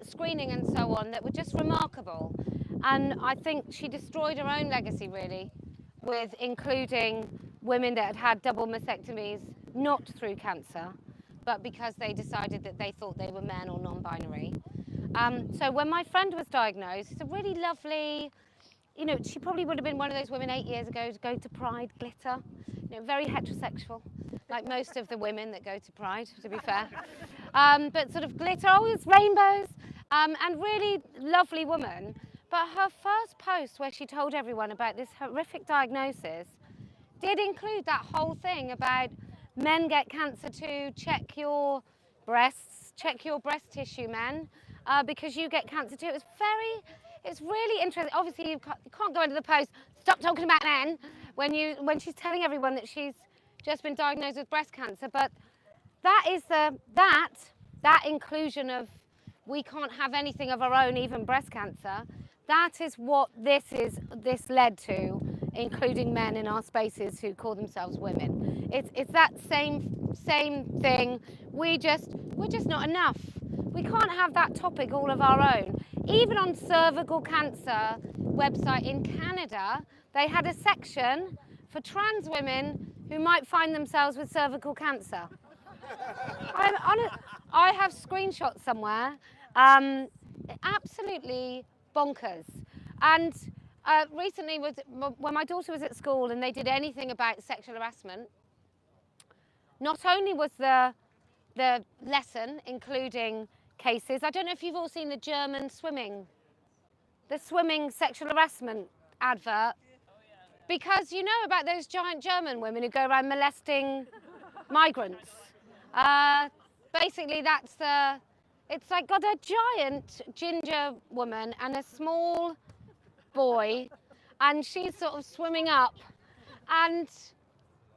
screening and so on that were just remarkable. And I think she destroyed her own legacy really, with including women that had had double mastectomies, not through cancer, but because they decided that they thought they were men or non-binary. So when my friend was diagnosed, it's a really lovely, you know, she probably would have been one of those women 8 years ago to go to Pride, glitter, you know, very heterosexual, like most of the women that go to Pride, to be fair. But sort of glitter, always rainbows, and really lovely woman. But her first post where she told everyone about this horrific diagnosis did include that whole thing about men get cancer too, check your breasts, check your breast tissue, men, because you get cancer too. It's really interesting. Obviously, you can't go into the post, stop talking about men, when she's telling everyone that she's just been diagnosed with breast cancer. But that is that inclusion of we can't have anything of our own, even breast cancer. That is what this led to, including men in our spaces who call themselves women. It's that same thing. We're just not enough. We can't have that topic all of our own. Even on cervical cancer website in Canada, they had a section for trans women who might find themselves with cervical cancer. I have screenshots somewhere. Absolutely bonkers. And recently, when my daughter was at school and they did anything about sexual harassment, not only was the lesson including cases, I don't know if you've all seen the German swimming sexual harassment advert, because you know about those giant German women who go around molesting migrants. Basically, it's like got a giant ginger woman and a small boy, and she's sort of swimming up, and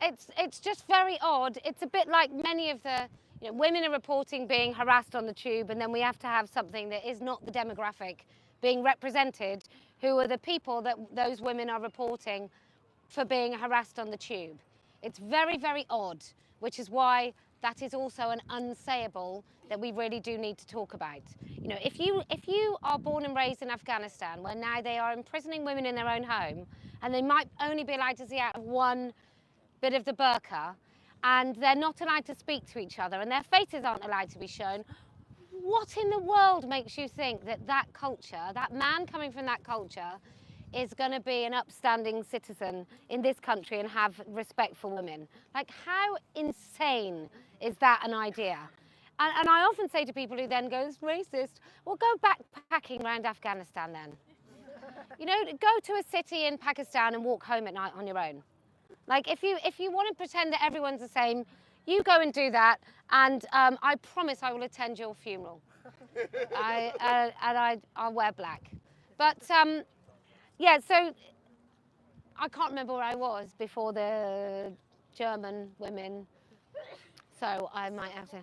it's just very odd. It's a bit like many of the, you know, women are reporting being harassed on the tube, and then we have to have something that is not the demographic being represented, who are the people that those women are reporting for being harassed on the tube. It's very, very odd, which is why that is also an unsayable that we really do need to talk about. You know, if you are born and raised in Afghanistan, where now they are imprisoning women in their own home, and they might only be allowed to see out of one bit of the burqa, and they're not allowed to speak to each other, and their faces aren't allowed to be shown, what in the world makes you think that that culture, that man coming from that culture, is going to be an upstanding citizen in this country and have respect for women? Like, how insane is that an idea? And I often say to people who then go, it's racist, well, go backpacking around Afghanistan then. You know, go to a city in Pakistan and walk home at night on your own. Like, if you want to pretend that everyone's the same, you go and do that, and I promise I will attend your funeral. I'll wear black. But yeah, so I can't remember where I was before the German women, so I might have to.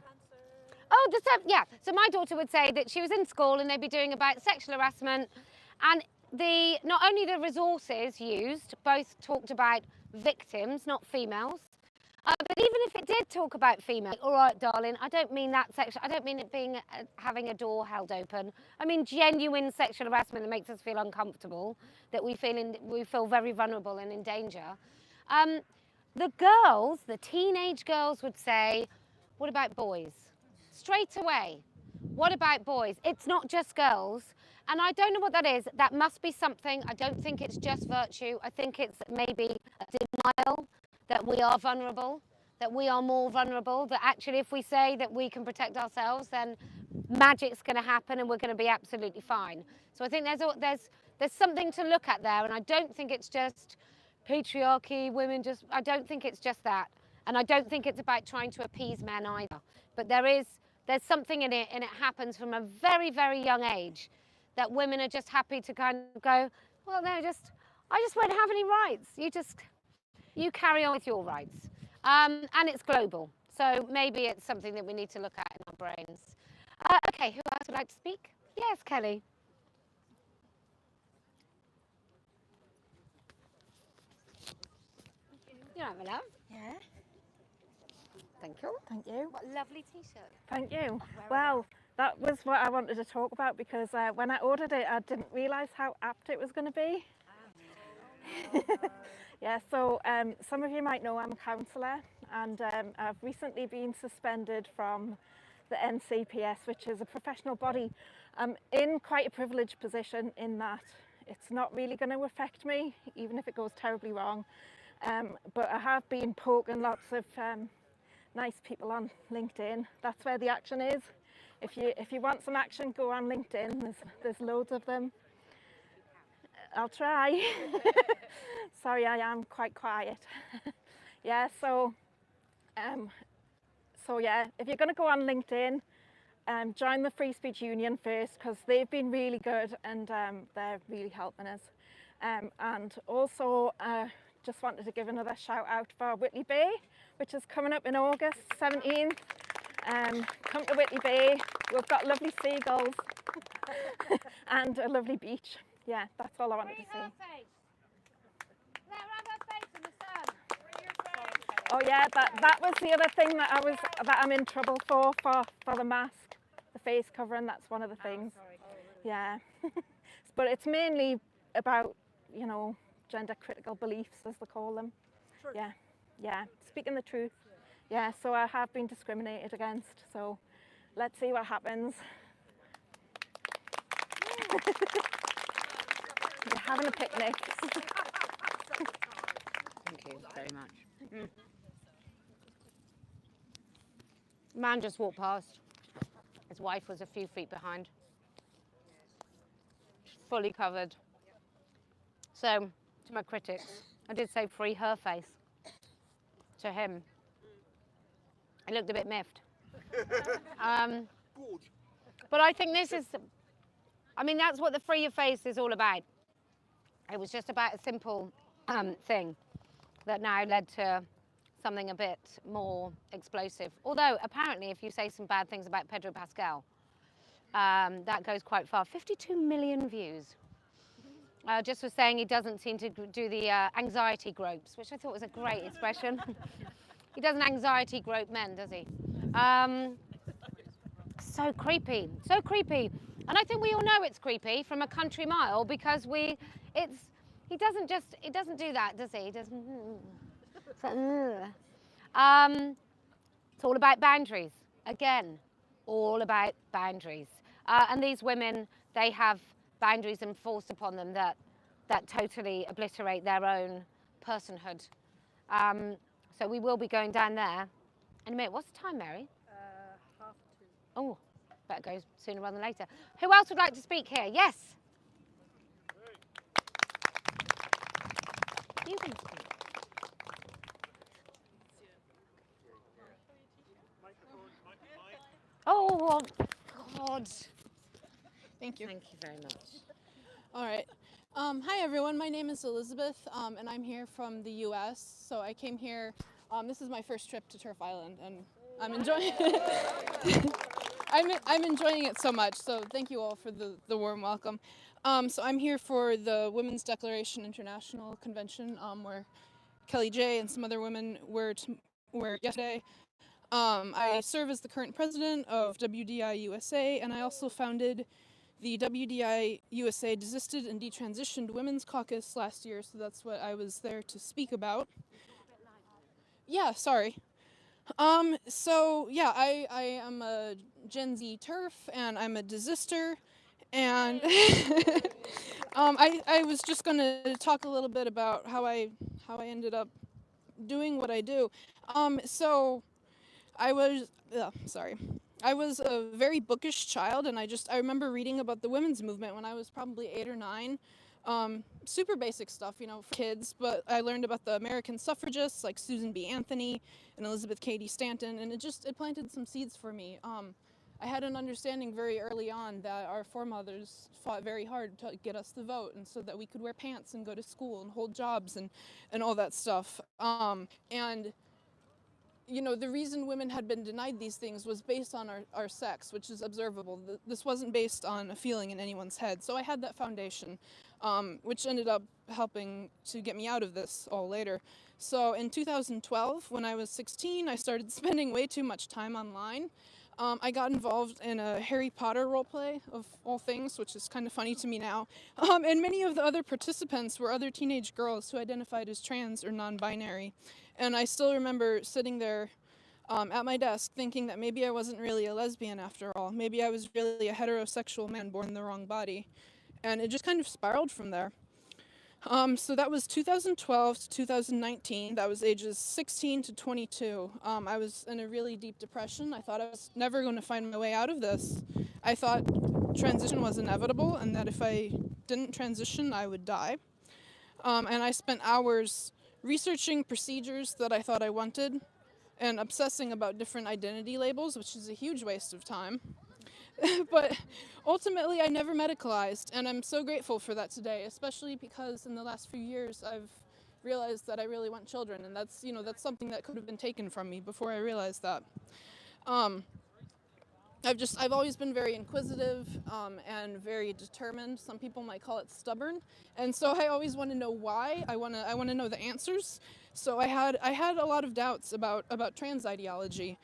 Oh, yeah. So my daughter would say that she was in school and they'd be doing about sexual harassment, and not only the resources used, both talked about victims, not females, But even if it did talk about female, all right, darling, I don't mean that sexual. I don't mean it being having a door held open. I mean genuine sexual harassment that makes us feel uncomfortable, that we feel very vulnerable and in danger. The girls, the teenage girls, would say, "What about boys?" Straight away. What about boys? It's not just girls. And I don't know what that is. That must be something. I don't think it's just virtue. I think it's maybe a denial that we are vulnerable, that we are more vulnerable, that actually if we say that we can protect ourselves, then magic's going to happen and we're going to be absolutely fine. So I think there's something to look at there, and I don't think it's just patriarchy, women just, I don't think it's just that. And I don't think it's about trying to appease men either. But there's something in it, and it happens from a very, very young age, that women are just happy to kind of go, well, no, I just won't have any rights. You carry on with your rights. And it's global. So maybe it's something that we need to look at in our brains. Okay, who else would like to speak? Yes, Kelly. You don't have a love? Yeah, Thank you. thank you. What a lovely t-shirt. Thank you. Well, that was what I wanted to talk about because when I ordered it, I didn't realise how apt it was going to be. Yeah, so some of you might know I'm a counsellor, and I've recently been suspended from the NCPS, which is a professional body. I'm in quite a privileged position in that it's not really going to affect me, even if it goes terribly wrong. But I have been poking lots of nice people on LinkedIn. That's where the action is. If you want some action, go on LinkedIn. There's loads of them. I'll try. Sorry, I am quite quiet. Yeah, so yeah, if you're going to go on LinkedIn, join the Free Speech Union first, because they've been really good and they're really helping us. And also, just wanted to give another shout out for Whitley Bay, which is coming up in August 17th. Come to Whitley Bay. We've got lovely seagulls and a lovely beach. Yeah, that's all I wanted to say. Oh yeah, that was the other thing that I'm in trouble for the mask, the face covering. That's one of the things. Yeah, but it's mainly about, you know, gender critical beliefs, as they call them. Yeah, speaking the truth. Yeah, so I have been discriminated against. So let's see what happens. You're having a picnic. Thank you very much. Man just walked past. His wife was a few feet behind. She's fully covered. So, to my critics, I did say free her face. To him. It looked a bit miffed. But I think this is, I mean, that's what the free your face is all about. It was just about a simple thing that now led to something a bit more explosive. Although, apparently, if you say some bad things about Pedro Pascal, that goes quite far. 52 million views. Just for saying he doesn't seem to do the anxiety gropes, which I thought was a great expression. He doesn't anxiety grope men, does he? So creepy, so creepy. And I think we all know it's creepy from a country mile, because he doesn't do that, does he? He doesn't. It's all about boundaries. Again, all about boundaries. And these women, they have boundaries enforced upon them that totally obliterate their own personhood. So we will be going down there in a minute. What's the time, Mary? 2:30. Oh, better go sooner rather than later. Who else would like to speak here? Yes? You can speak. Oh, God. Thank you. Thank you very much. All right. Hi, everyone. My name is Elizabeth, and I'm here from the U.S. So I came here. This is my first trip to Turf Island, and I'm enjoying it. I'm enjoying it so much. So thank you all for the warm welcome. So I'm here for the Women's Declaration International Convention, where Kellie-Jay and some other women were where yesterday I serve as the current president of WDI USA, and I also founded the WDI USA Desisted and Detransitioned Women's Caucus last year, so that's what I was there to speak about. Yeah, sorry. So yeah, I am a Gen Z TERF, and I'm a desister, and I was just gonna talk a little bit about how I ended up doing what I do. So I was sorry. I was a very bookish child, and I remember reading about the women's movement when I was probably 8 or 9. Super basic stuff, you know, for kids, but I learned about the American suffragists like Susan B. Anthony and Elizabeth Cady Stanton, and it planted some seeds for me. I had an understanding very early on that our foremothers fought very hard to get us the vote, and so that we could wear pants and go to school and hold jobs and all that stuff. And you know, the reason women had been denied these things was based on our sex, which is observable. This wasn't based on a feeling in anyone's head. So I had that foundation, which ended up helping to get me out of this all later. So in 2012, when I was 16, I started spending way too much time online. I got involved in a Harry Potter roleplay, of all things, which is kind of funny to me now. And many of the other participants were other teenage girls who identified as trans or non-binary. And I still remember sitting there at my desk thinking that maybe I wasn't really a lesbian after all. Maybe I was really a heterosexual man born in the wrong body. And it just kind of spiraled from there. So that was 2012 to 2019. That was ages 16 to 22. I was in a really deep depression. I thought I was never going to find my way out of this. I thought transition was inevitable and that if I didn't transition, I would die. And I spent hours researching procedures that I thought I wanted and obsessing about different identity labels, which is a huge waste of time. But ultimately, I never medicalized, and I'm so grateful for that today, especially because in the last few years, I've realized that I really want children, and that's, you know, that's something that could have been taken from me before I realized that. I've always been very inquisitive and very determined. Some people might call it stubborn, and so I always want to know why. I want to know the answers. So I had a lot of doubts about trans ideology.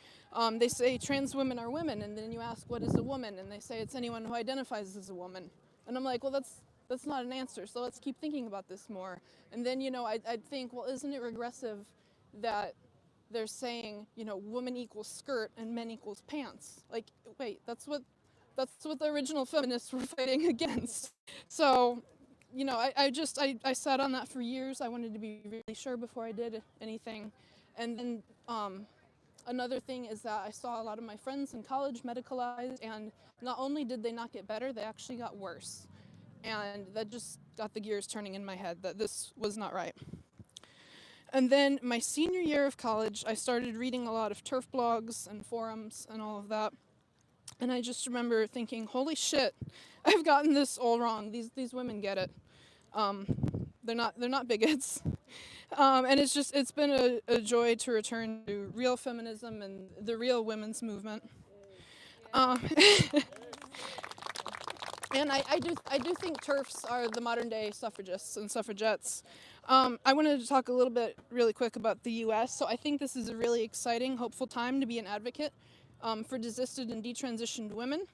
They say trans women are women, and then you ask what is a woman, and they say it's anyone who identifies as a woman. And I'm like, well, that's not an answer. So let's keep thinking about this more. And then, you know, I'd think, well, isn't it regressive that they're saying, you know, woman equals skirt and men equals pants? Like, wait, that's what the original feminists were fighting against. So, you know, I sat on that for years. I wanted to be really sure before I did anything. And then another thing is that I saw a lot of my friends in college medicalized, and not only did they not get better, they actually got worse. And that just got the gears turning in my head that this was not right. And then my senior year of college, I started reading a lot of TERF blogs and forums and all of that. And I just remember thinking, holy shit, I've gotten this all wrong. These women get it. They're not bigots. And it's been a joy to return to real feminism and the real women's movement. And I do think TERFs are the modern day suffragists and suffragettes. I wanted to talk a little bit really quick about the US. So I think this is a really exciting, hopeful time to be an advocate for desisted and detransitioned women.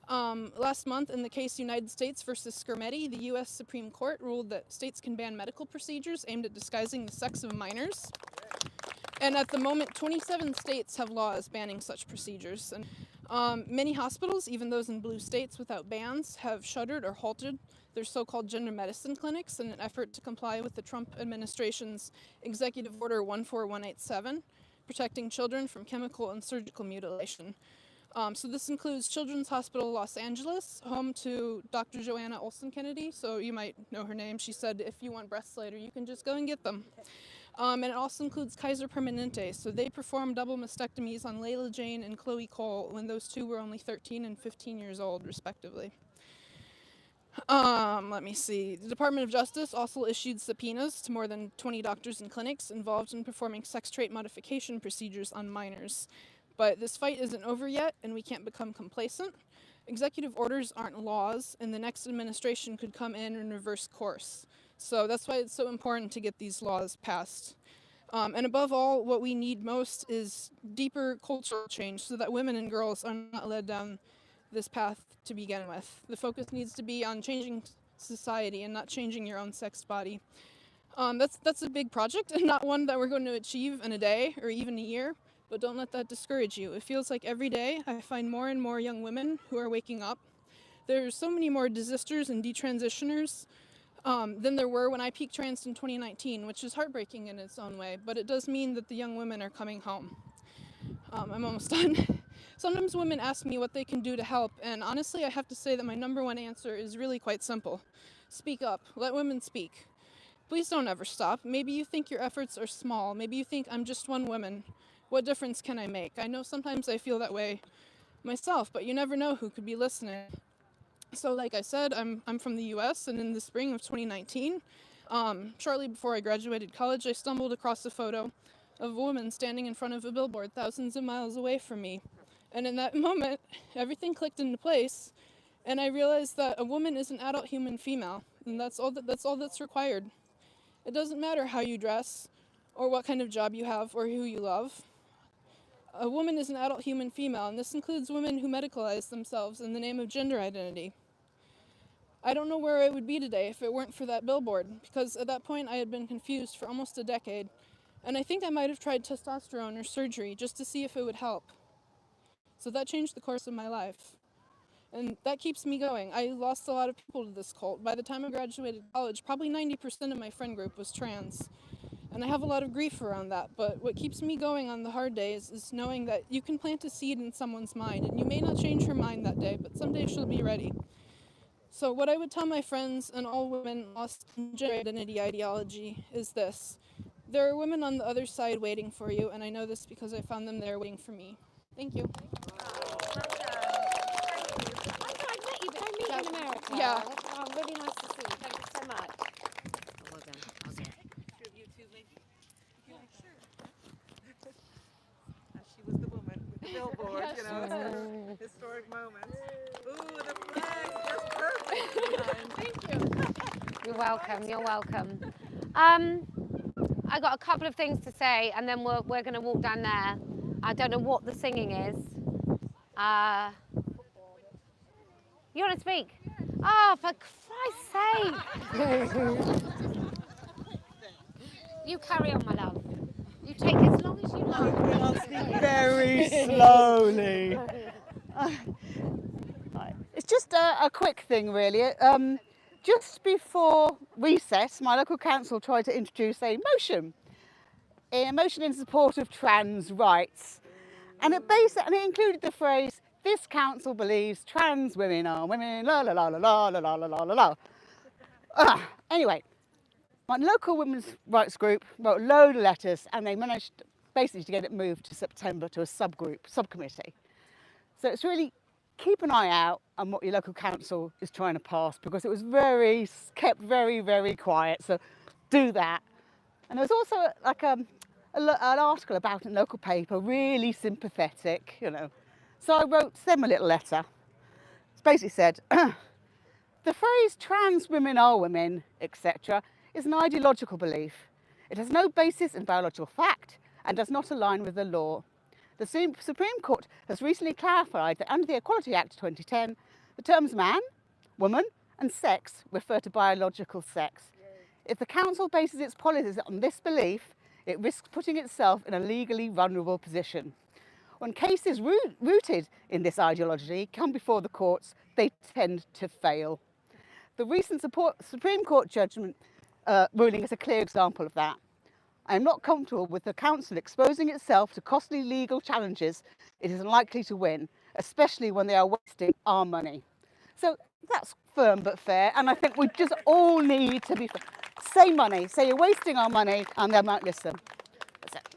Last month, in the case United States versus Skermeti, the US Supreme Court ruled that states can ban medical procedures aimed at disguising the sex of minors. And at the moment, 27 states have laws banning such procedures. And many hospitals, even those in blue states without bans, have shuttered or halted their so-called gender medicine clinics in an effort to comply with the Trump administration's Executive Order 14187, protecting children from chemical and surgical mutilation. So this includes Children's Hospital Los Angeles, home to Dr. Joanna Olson Kennedy. So you might know her name. She said, if you want breasts later, you can just go and get them. And it also includes Kaiser Permanente. So they performed double mastectomies on Layla Jane and Chloe Cole when those two were only 13 and 15 years old, respectively. Let me see. The Department of Justice also issued subpoenas to more than 20 doctors and clinics involved in performing sex trait modification procedures on minors. But this fight isn't over yet, and we can't become complacent. Executive orders aren't laws, and the next administration could come in and reverse course. So that's why it's so important to get these laws passed. And above all, what we need most is deeper cultural change so that women and girls are not led down this path to begin with. The focus needs to be on changing society and not changing your own sex body. That's a big project and not one that we're going to achieve in a day or even a year, but don't let that discourage you. It feels like every day I find more and more young women who are waking up. There's so many more desisters and detransitioners than there were when I peaked trans in 2019, which is heartbreaking in its own way, but it does mean that the young women are coming home. I'm almost done. Sometimes women ask me what they can do to help, and honestly, I have to say that my number one answer is really quite simple. Speak up. Let women speak. Please don't ever stop. Maybe you think your efforts are small. Maybe you think I'm just one woman. What difference can I make? I know sometimes I feel that way myself, but you never know who could be listening. So like I said, I'm from the US, and in the spring of 2019, shortly before I graduated college, I stumbled across a photo of a woman standing in front of a billboard thousands of miles away from me. And in that moment, everything clicked into place, and I realized that a woman is an adult human female, and that's all that's required. It doesn't matter how you dress, or what kind of job you have, or who you love. A woman is an adult human female, and this includes women who medicalize themselves in the name of gender identity. I don't know where I would be today if it weren't for that billboard, because at that point I had been confused for almost a decade, and I think I might have tried testosterone or surgery just to see if it would help. So that changed the course of my life. And that keeps me going. I lost a lot of people to this cult. By the time I graduated college, probably 90% of my friend group was trans. And I have a lot of grief around that, but what keeps me going on the hard days is knowing that you can plant a seed in someone's mind, and you may not change her mind that day, but someday she'll be ready. So what I would tell my friends and all women lost in gender identity ideology is this. There are women on the other side waiting for you, and I know this because I found them there waiting for me. Thank you. In America. Yeah. Oh, really nice to see you. Thank you so much. Oh, well done. Okay. She was the woman with the billboard, you know, it's a historic moment. Ooh, the flag, just perfect. Thank you. You're welcome. You're welcome. I got a couple of things to say, and then we're going to walk down there. I don't know what the singing is. You want to speak? Oh, for Christ's sake! You carry on, my love. You take as long as you like. I'll speak very slowly. It's just a quick thing, really. Just before recess, my local council tried to introduce a motion in support of trans rights. And it included the phrase, "This council believes trans women are women, la la la la la la la la la la." Anyway, my local women's rights group wrote a load of letters, and they managed basically to get it moved to September to a subcommittee. So it's really keep an eye out on what your local council is trying to pass, because it was kept very, very quiet. So do that. And there was also an article about it in a local paper, really sympathetic, you know. So I wrote them a little letter. It basically said, the phrase trans women are women, etc., is an ideological belief. It has no basis in biological fact and does not align with the law. The Supreme Court has recently clarified that under the Equality Act 2010, the terms man, woman and sex refer to biological sex. If the council bases its policies on this belief, it risks putting itself in a legally vulnerable position. When cases rooted in this ideology come before the courts, they tend to fail. The recent Supreme Court judgment ruling is a clear example of that. I am not comfortable with the council exposing itself to costly legal challenges it is unlikely to win, especially when they are wasting our money. So that's firm but fair, and I think we just all need to be fair. Say money, say you're wasting our money, and they might listen. That's it.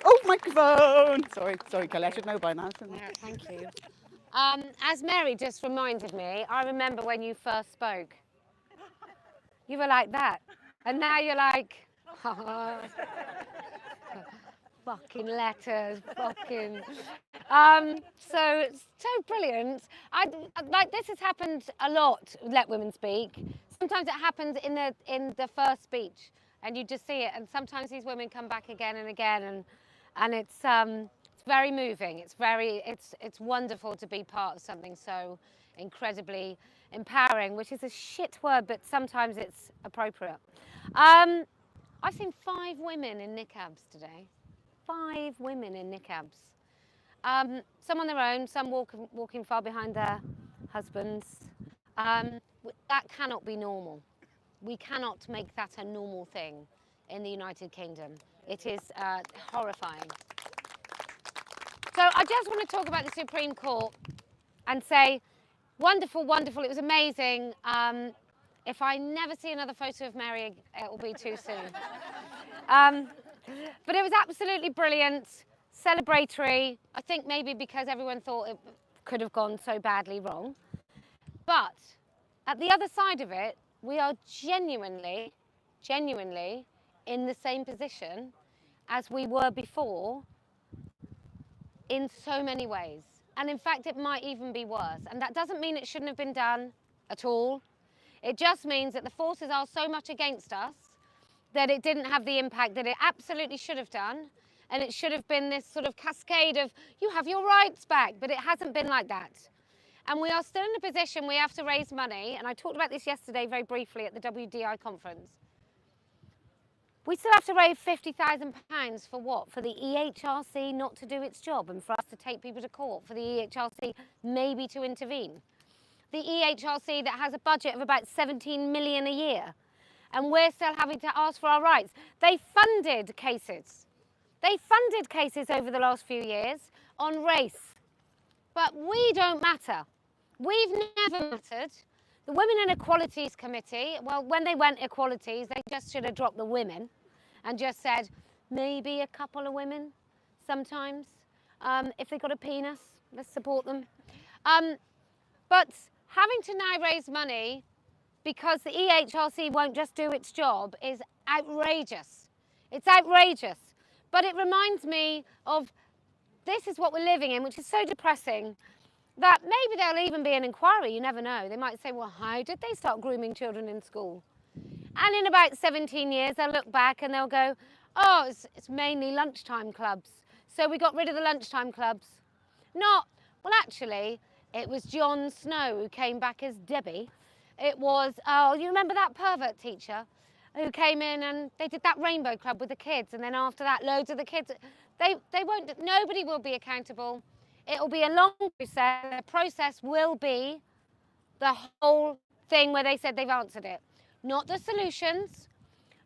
Oh, microphone! Sorry, Kelly, I should know by now, shouldn't I? Yeah, thank you. As Mary just reminded me, I remember when you first spoke. You were like that, and now you're like, fucking letters, fucking. So it's so brilliant. Like this has happened a lot. Let Women Speak. sometimes it happens in the first speech, and you just see it. And sometimes these women come back again and again, and it's very moving. It's wonderful to be part of something so incredibly empowering, which is a shit word, but sometimes it's appropriate. I've seen 5 women in niqabs today. 5 women in niqabs. Some on their own, some walking far behind their husbands. That cannot be normal. We cannot make that a normal thing in the United Kingdom. It is horrifying. So I just want to talk about the Supreme Court and say, wonderful, wonderful, it was amazing. If I never see another photo of Mary, it will be too soon. But it was absolutely brilliant, celebratory. I think maybe because everyone thought it could have gone so badly wrong. But at the other side of it, we are genuinely in the same position as we were before in so many ways. And in fact, it might even be worse. And that doesn't mean it shouldn't have been done at all. It just means that the forces are so much against us that it didn't have the impact that it absolutely should have done. And it should have been this sort of cascade of, you have your rights back, but it hasn't been like that. And we are still in a position we have to raise money, and I talked about this yesterday very briefly at the WDI conference. We still have to raise £50,000 for what? For the EHRC not to do its job and for us to take people to court, for the EHRC maybe to intervene. The EHRC that has a budget of about 17 million a year, and we're still having to ask for our rights. They funded cases. They funded cases over the last few years on race, but we don't matter. We've never mattered. The Women and Equalities Committee, well, when they went equalities, they just should have dropped the women and just said, maybe a couple of women sometimes. If they've got a penis, let's support them. But having to now raise money because the EHRC won't just do its job is outrageous. It's outrageous. But it reminds me of, this is what we're living in, which is so depressing, that maybe there'll even be an inquiry, you never know. They might say, well, how did they start grooming children in school? And in about 17 years, they'll look back and they'll go, oh, it's mainly lunchtime clubs. So we got rid of the lunchtime clubs. Not, well, actually, it was Jon Snow who came back as Debbie. It was, oh, you remember that pervert teacher who came in and they did that rainbow club with the kids, and then after that, loads of the kids, they won't, nobody will be accountable. It'll be a long process. The process will be the whole thing where they said they've answered it. Not the solutions,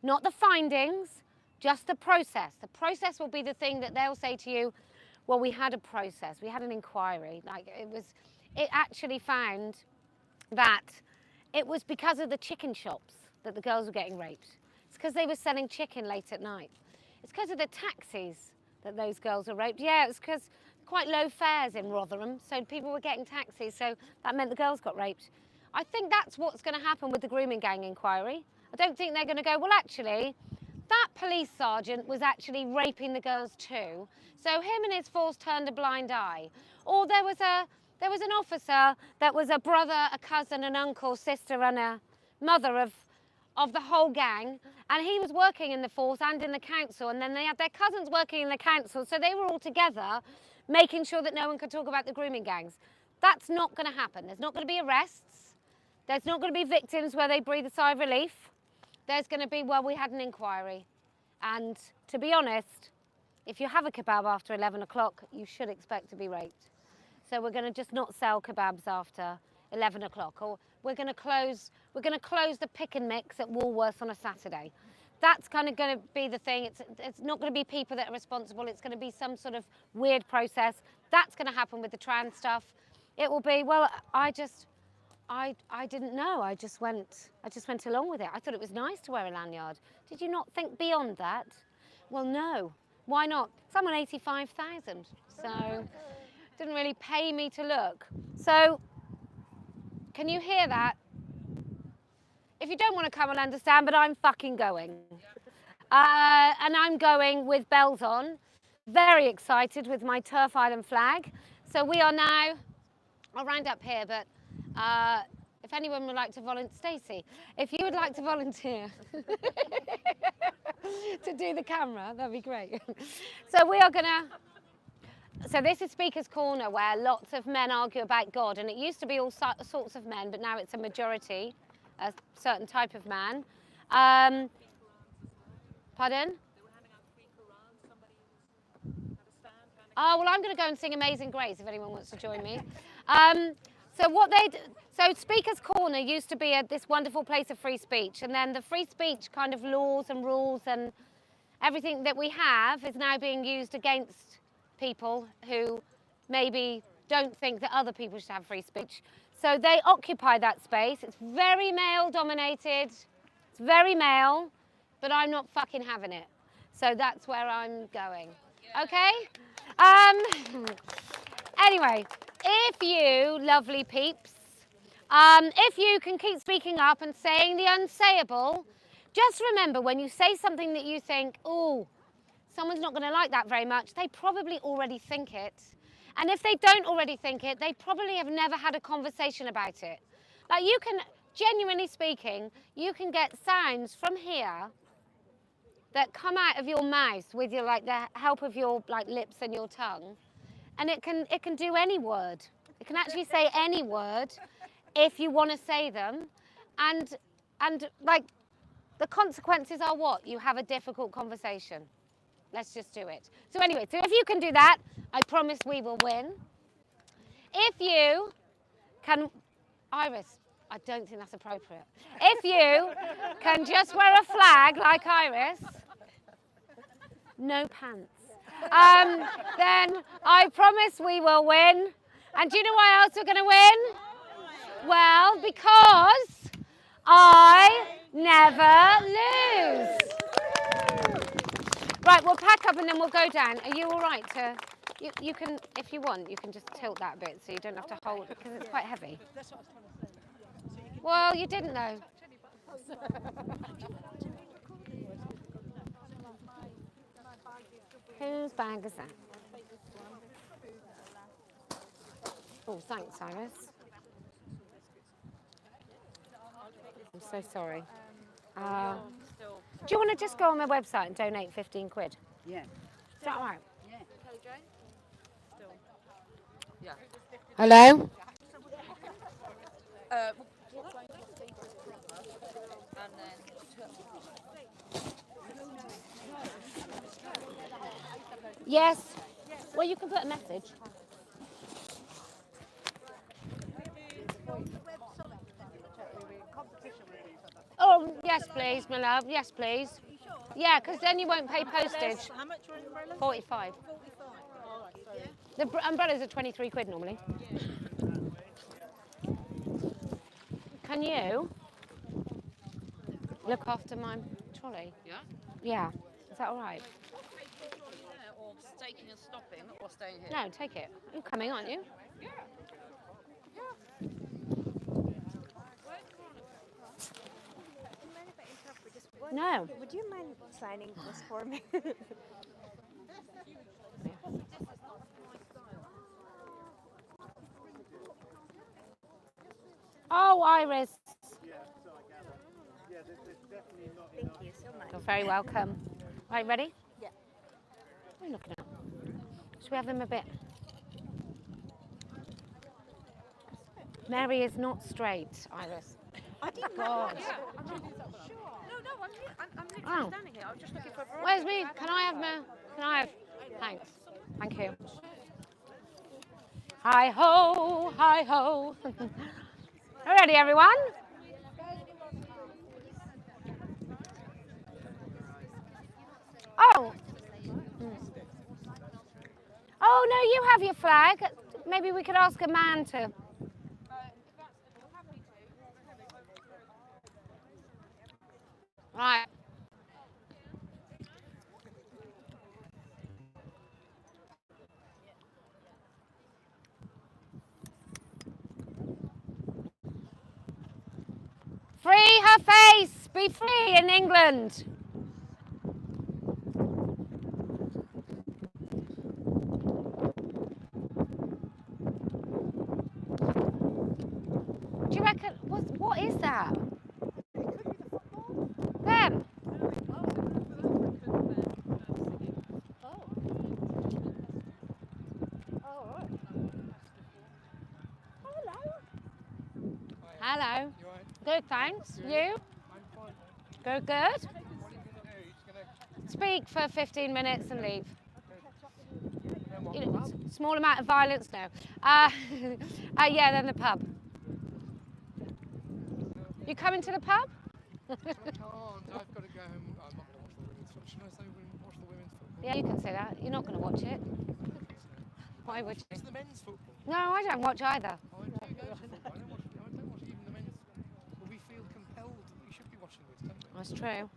not the findings, just the process. The process will be the thing that they'll say to you, well, we had a process, we had an inquiry. Like it actually found that it was because of the chicken shops that the girls were getting raped. It's because they were selling chicken late at night. It's because of the taxis that those girls were raped. Yeah, it's because quite low fares in Rotherham, so people were getting taxis, so that meant the girls got raped. I think that's what's going to happen with the grooming gang inquiry. I don't think they're going to go, well, actually, that police sergeant was actually raping the girls too, so him and his force turned a blind eye. Or there was an officer that was a brother, a cousin, an uncle, sister, and a mother of the whole gang, and he was working in the force and in the council, and then they had their cousins working in the council, so they were all together making sure that no one could talk about the grooming gangs. That's not going to happen. There's not going to be arrests. There's not going to be victims where they breathe a sigh of relief. There's going to be, well, we had an inquiry. And to be honest, if you have a kebab after 11 o'clock, you should expect to be raped. So we're going to just not sell kebabs after 11 o'clock, or we're going to close the pick and mix at Woolworths on a Saturday. That's kind of going to be the thing. It's not going to be people that are responsible. It's going to be some sort of weird process. That's going to happen with the trans stuff. It will be, well, I didn't know. I just went along with it. I thought it was nice to wear a lanyard. Did you not think beyond that? Well, no. Why not? It's on 85,000, so it didn't really pay me to look. So, can you hear that? If you don't want to come, I'll understand, but I'm fucking going. And I'm going with bells on, very excited with my Turf Island flag. So we are now, I'll round up here, but If anyone would like to volunteer, Stacey, if you would like to volunteer to do the camera, that'd be great. So we are gonna, so this is Speaker's Corner, where lots of men argue about God, and it used to be all sorts of men, but now it's a majority, a certain type of man. Pardon? Oh, well, I'm going to go and sing Amazing Grace if anyone wants to join me. So Speaker's Corner used to be this wonderful place of free speech, and then the free speech kind of laws and rules and everything that we have is now being used against people who maybe don't think that other people should have free speech. So they occupy that space. It's very male dominated. It's very male, but I'm not fucking having it. So that's where I'm going. Okay? Anyway, if you lovely peeps, if you can keep speaking up and saying the unsayable, just remember when you say something that you think, oh, someone's not going to like that very much, they probably already think it. And if they don't already think it, they probably have never had a conversation about it. Like you can, genuinely speaking, you can get sounds from here that come out of your mouth with your, like, the help of your lips and your tongue, and it can do any word. It can actually say any word if you want to say them, and like the consequences are what? You have a difficult conversation. Let's just do it. So anyway, so if you can do that, I promise we will win. If you can, Iris, I don't think that's appropriate. If you can just wear a flag like Iris, no pants, then I promise we will win. And do you know why else we're going to win? Well, because I never lose. Right, we'll pack up and then we'll go down. Are you all right to... You can, if you want, you can just tilt that a bit so you don't have to hold it, because it's quite heavy. Well, you didn't know. Whose bag is that? Oh, thanks, Iris. I'm so sorry. Do you want to just go on my website and donate 15 quid? Yeah. Is that all right? Yeah. Kellie-Jay? Yeah. Hello? And then Yes. Well, you can put a message. Oh, yes, please, my love. Yes, please. Yeah, because then you won't pay postage. How much are umbrellas? 45. 45. All right, so The umbrellas are 23 quid normally. Can you look after my trolley? Yeah? Yeah. Is that all right? Or taking and stopping, or staying here? No, take it. You're coming, aren't you? Yeah. No. Would you mind signing this for me? Oh, Iris. Thank you so much. You're very welcome. Right, ready? Yeah. What are you looking at? Should we have them a bit? Mary is not straight, Iris. I didn't God. No, I'm literally Oh. standing here. I'm just looking for a variety. Where's me? Can I have my... Can I have... Thanks. Thank you. Hi-ho, hi-ho. Ready, everyone? Oh. Oh, no, you have your flag. Maybe we could ask a man to... Right. Free her face! Be free in England! Do you reckon... Hello. You all right? Good, thanks. Good. You? I'm fine. Good, good. What are you going to do? You're going to... Speak for 15 minutes and leave. And then what, You know, pub? small amount of violence, no. Yeah, then the pub. You coming to the pub? I can't. I've got to go home. I'm not going to watch the women's football. Should I say watch the women's football? Yeah, you can say that. You're not going to watch it. Why would you? It's the men's football. No, I don't watch either. I do go to football. I don't watch even the men's. But we feel compelled. We should be watching this, don't we? That's true.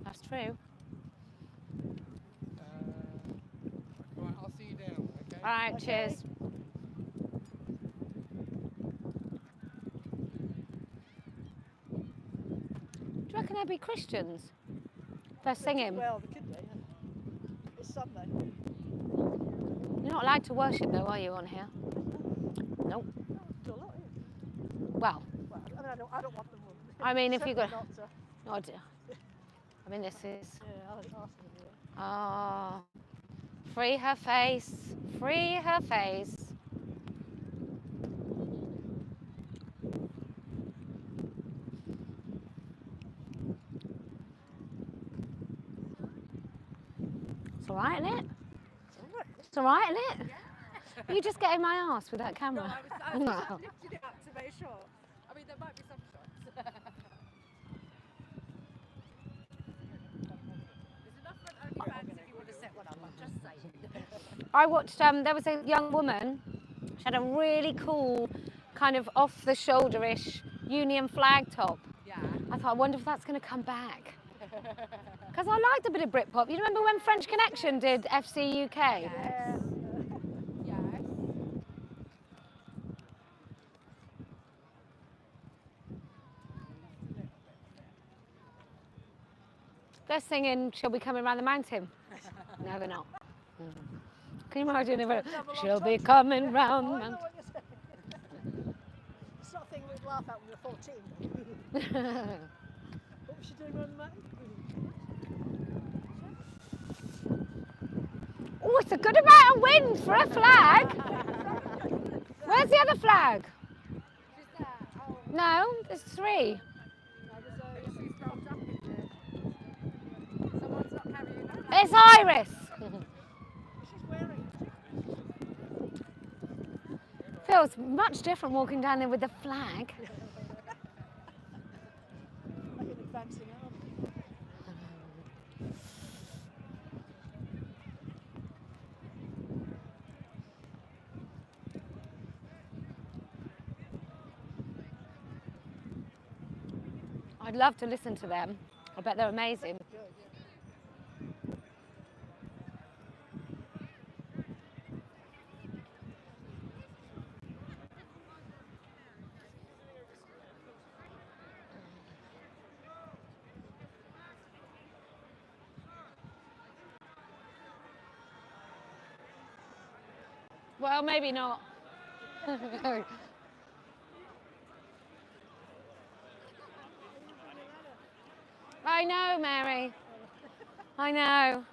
That's true. Right, I'll see you down, okay? All right, cheers. Do you reckon they'd be Christians? They're singing. Well, they could be. It's Sunday. You're not allowed to worship though, are you, on here? Nope. Do a lot, Well, well, I mean, I don't want them. I mean, if you got... Not to, Oh, dear. I mean, this is... yeah, I'll ask them to do it. Oh, free her face. Free her face. It's all right, isn't it? It's all right, isn't it? Yeah. You just getting my ass with that camera. No, I was lifting it up to make sure. I mean, there might be some shots. There's enough for an OnlyFans if you want to set one up, I'm just saying. I watched, there was a young woman, she had a really cool kind of off-the-shoulder-ish Union flag top. Yeah. I thought, I wonder if that's going to come back. Because I liked a bit of Britpop. You remember when French Connection did FC UK? Yes. Yes. They're singing, She'll Be Coming Round the Mountain. No, they're not. Can you imagine if it, She'll be coming round the Oh, I know mountain. what you're saying. It's not a thing we'd laugh at when we were 14. What was she doing on the mountain? Oh, it's a good amount of wind for a flag. Where's the other flag? No, there's three. It's Iris. Feels much different walking down there with the flag. Like an advancing arm. I'd love to listen to them. I bet they're amazing. Well, maybe not. I know, Mary. I know.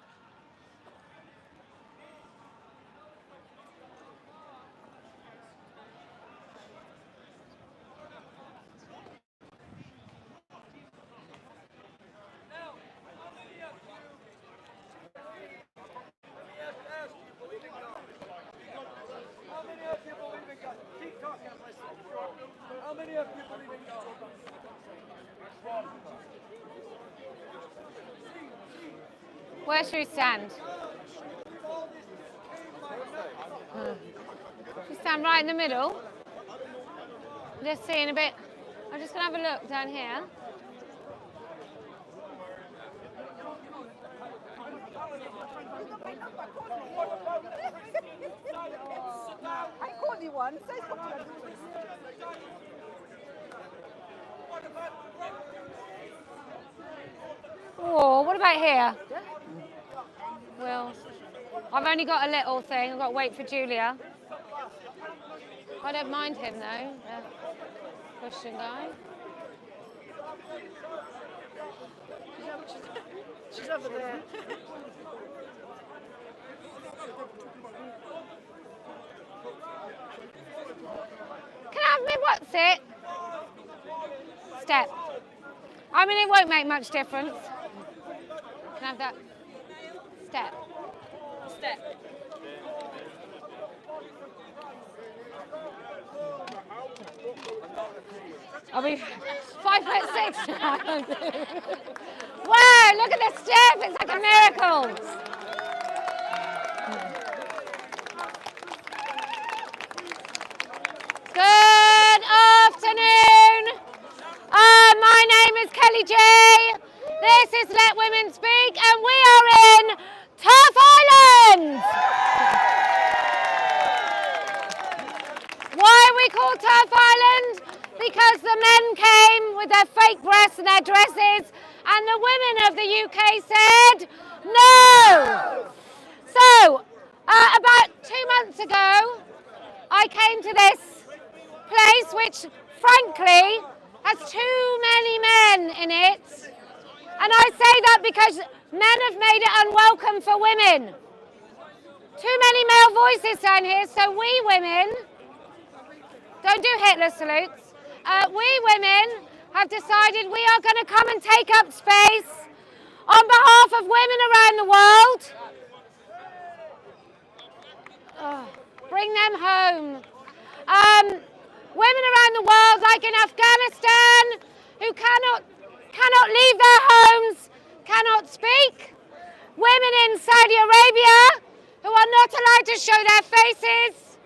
How many of you believe in God? Where should we stand? Should we stand right in the middle? Just seeing a bit. I'm just going to have a look down here. I called you one. Say something. Oh, what about here? Well, I've only got a little thing. I've got to wait for Julia. I don't mind him though, the Christian guy. She's over there. Can I have me what's it? step. I mean, it won't make much difference. Can I have that step? Step. I'll be 5'6". Wow, look at the step. It's like a miracle. Good afternoon. My name is Kellie-Jay. This is Let Women Speak, and we are in Turf Island. Why are we called Turf Island? Because the men came with their fake breasts and their dresses, and the women of the UK said no. So, about 2 months ago, I came to this place which, frankly, has too many men in it. And I say that because men have made it unwelcome for women. Too many male voices down here, so we women, don't do Hitler salutes, we women have decided we are going to come and take up space on behalf of women around the world. Bring them home. Women around the world, like in Afghanistan, who cannot leave their homes, cannot speak. Women in Saudi Arabia, who are not allowed to show their faces.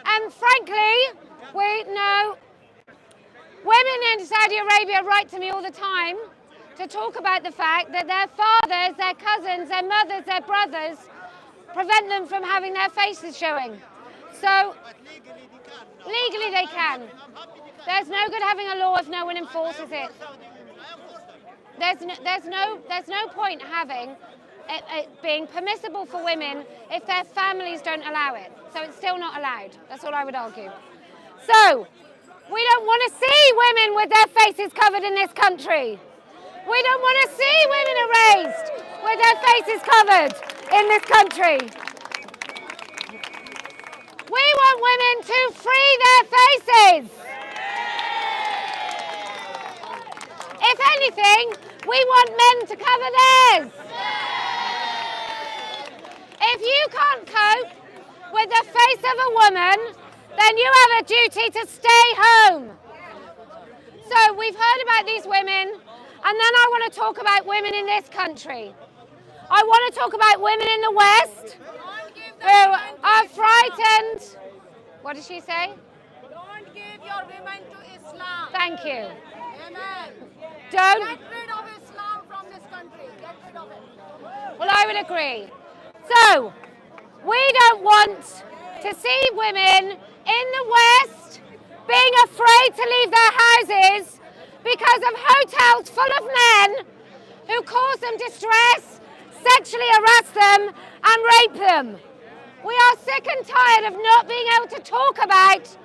And frankly, women in Saudi Arabia write to me all the time to talk about the fact that their fathers, their cousins, their mothers, their brothers prevent them from having their faces showing. So, legally they can. There's no good having a law if no one enforces it. There's no point having it being permissible for women if their families don't allow it. So it's still not allowed. That's what I would argue. So, we don't want to see women with their faces covered in this country. We don't want to see women erased with their faces covered in this country. We want women to free their faces. If anything, we want men to cover theirs. If you can't cope with the face of a woman, then you have a duty to stay home. So we've heard about these women, and then I want to talk about women in this country. I want to talk about women in the West who are frightened. What did she say? Don't give your women to Islam. Thank you. Amen. Don't. Get rid of Islam from this country. Get rid of it. Well, I would agree. So, we don't want to see women in the West being afraid to leave their houses because of hotels full of men who cause them distress, sexually harass them, and rape them. We are sick and tired of not being able to talk about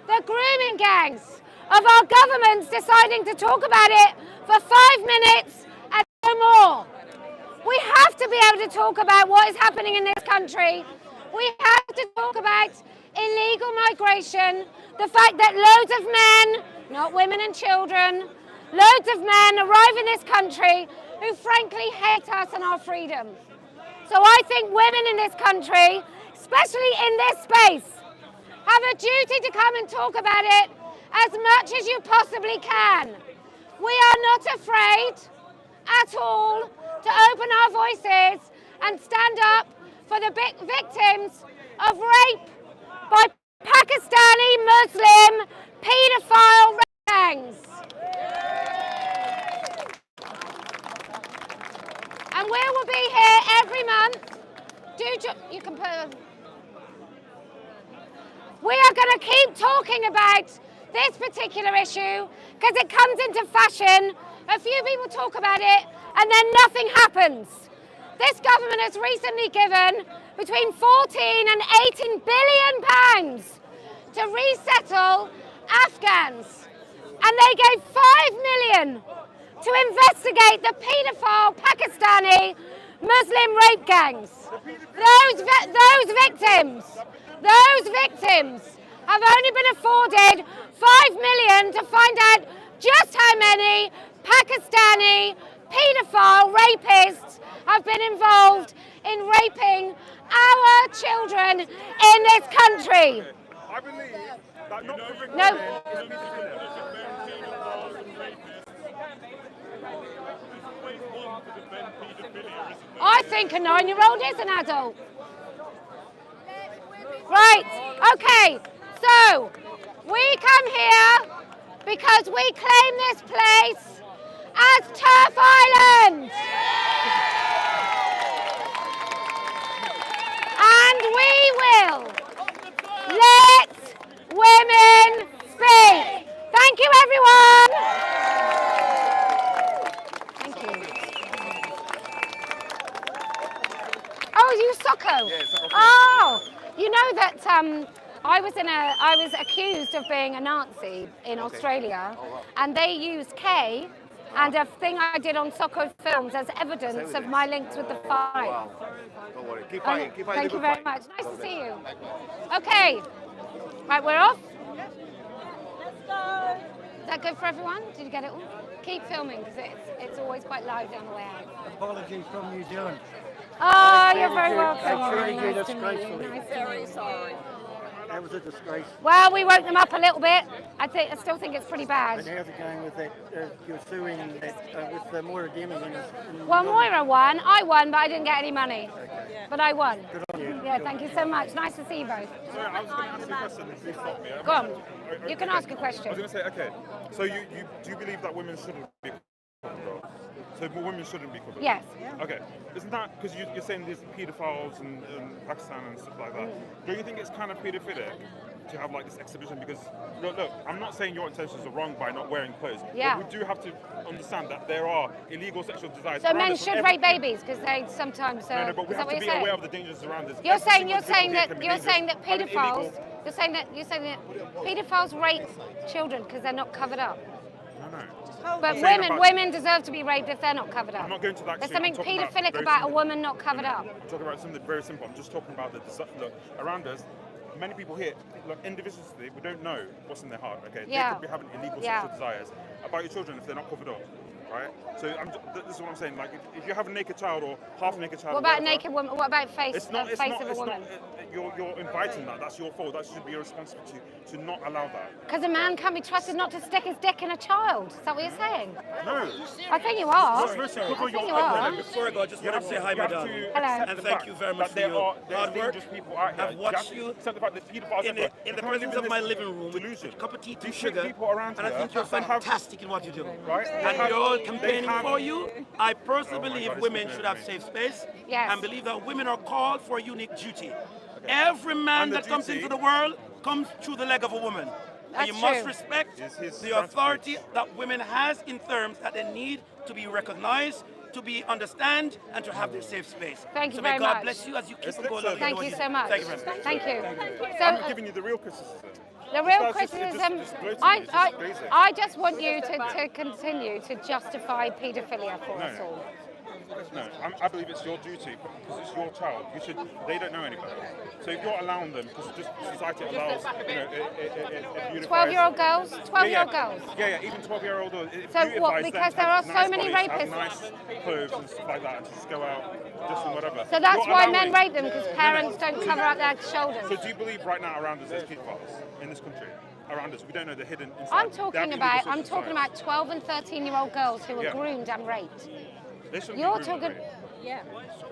the grooming gangs, of our governments deciding to talk about it for 5 minutes and no more. We have to be able to talk about what is happening in this country. We have to talk about illegal migration, the fact that loads of men, not women and children, loads of men arrive in this country who frankly hate us and our freedom. So I think women in this country, especially in this space, have a duty to come and talk about it as much as you possibly can. We are not afraid at all to open our voices and stand up for the victims of rape by Pakistani Muslim paedophile gangs. And we will be here every month. You can put. We are going to keep talking about this particular issue because it comes into fashion. A few people talk about it and then nothing happens. This government has recently given between 14 and 18 billion pounds to resettle Afghans. And they gave 5 million to investigate the paedophile Pakistani Muslim rape gangs. Those victims have only been afforded 5 million to find out just how many Pakistani paedophile rapists have been involved in raping our children in this country. I believe that not covering No. women is I think a 9-year-old is an adult. Right, okay, so we come here because we claim this place as Turf Island. And we will let women speak. Thank you, everyone. Thank you. Oh, you Socko? Yeah, Socko. Oh, you know that I was accused of being a Nazi in Australia, and they used K and a thing I did on Socko Films as evidence of my links with the fight. Wow. Don't worry. Keep fighting. Keep fighting. Thank you very much. Nice to see you. Okay. Right, we're off. Let's go. Is that good for everyone? Did you get it all? Keep filming because it's always quite live down the way out. Apologies from New Zealand. Oh, you're very welcome. I treated you Nice to meet you. disgracefully. Nice to meet you. That was a disgrace. Well, we woke them up a little bit. I still think it's pretty bad. And how's it going with that? You're suing that, with Moira Demi. Well, Moira won. I won, but I didn't get any money. Okay. But I won. Good on you. Yeah, thank you so much. Nice to see you both. Sorry, I was going to ask you a question. Please stop me. Go on. You can ask a I question. was going to say, okay, so you do you believe that women shouldn't be covered? So women shouldn't be covered? Yes. Okay. Isn't that because you're saying there's paedophiles in Pakistan and stuff like that? Don't you think it's kind of paedophilic to have like this exhibition? Because look, I'm not saying your intentions are wrong by not wearing clothes. Yeah. But we do have to understand that there are illegal sexual desires. So around men us from should rape babies because they sometimes. No, but we is have that what to be you're saying? aware of the dangers around us. You're Every saying single thing that can be you're saying that dangerous and paedophiles. illegal. You're saying that paedophiles rape children because they're not covered up. No. But I'm saying women deserve to be raped if they're not covered up. I'm not going to that There's extreme. something I'm talking paedophilic very about a simple. woman not covered up. I'm talking about something very simple. I'm just talking about the look around us. Many people here, look, individually, we don't know what's in their heart. Okay, Yeah. They could be having illegal Yeah. sexual desires about your children if they're not covered up, right? So this is what I'm saying. Like, if you have a naked child or half naked child, What or about a whatever, naked woman? What about face It's not. of a woman? You're inviting that. That's your fault. That should be your responsibility to not allow that. Because a man can't be trusted not to stick his dick in a child. Is that what you're saying? No. I think you are. Cover I think your you are. Before I go, I just want to say hi, madam. Hello. And thank you very much for your hard work. People out here. I've watched you Except the fact that pedophiles in the presence of my living room with a cup of tea, two sugar, people around and I here think you're that have- fantastic in what you do. Right? And They you're all have- campaigning they have- for you. I personally Oh my believe God, it's women good should for have me. safe space Yes. and believe that women are called for a unique duty. Every man And the that comes duty- into the world comes through the leg of a woman. That's And you must true. respect his the authority that women has in terms that they need to be recognized, to be understand, and to have their safe space. Thank you so very may God much. bless you as you keep It's on lip going. service. Thank you so much. Thank you very much. Thank you. So, I'm giving you the real criticism. the real It's just- criticism, it's just blatantly, I, it's just I, basic. I just want you to continue to justify paedophilia for us No. all. No, I believe it's your duty because it's your child. They don't know any better. So if you're allowing them, because just society allows, it beautifies. 12-year-old girls? 12-year-old girls? Yeah, even 12-year-old girls. It So what, beautifies them because to there have are so nice many bodies, to rapists? have nice clothes and stuff like that, and to just go out just and whatever. So that's You're why allowing- men rape them, because parents don't cover up their shoulders. So do you believe right now around us there's pedophiles in this country? Around us, we don't know the hidden inside. I'm They have talking illegal about sexual desires. 12 and 13-year-old girls who were Yeah. groomed and raped. They shouldn't be You're groomed and talking. raped. Yeah.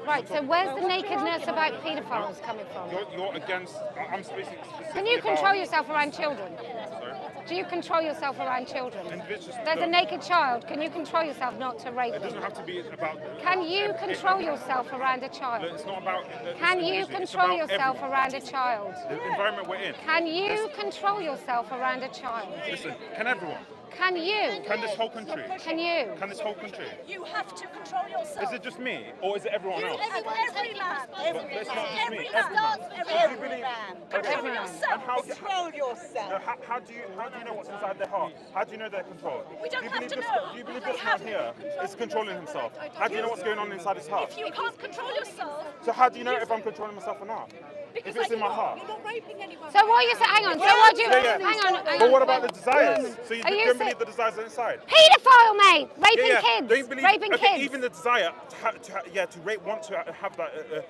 Right, so where's the nakedness about paedophiles coming from? You're against. I'm speaking specifically. Can you control about- yourself around children? Sorry? Do you control yourself around children? Individuals- There's a look, naked child. Can you control yourself not to rape It them? doesn't have to be about. Can you control yourself around a child? Look, it's not about. Can you it's control about yourself everyone. around a child? The environment we're in. Can you control yourself around a child? Listen, can everyone? Can you? Can this whole country? Can you? Can this whole country? You have to control yourself. Is it just me, or is it everyone else? Every man. But it's not just me. Every Everyone. man. Every man. Control yourself. Control yourself. How do you know what's inside their heart? How do you know they're controlled? We don't have to this, know. Do you believe this man here is controlling himself? How do you know what's going on inside his heart? If you can't control yourself, So how do you know if I'm controlling myself or not? if it's in my heart. You're not raping anyone. So what are you saying? Hang on. So what do you? Yeah, yeah. Hang on. But what about the desires? So you Are you don't saying- believe the desires are inside? Paedophile, mate. Raping Yeah, yeah. kids. Don't believe, Raping okay, kids. even the desire to rape, want to have that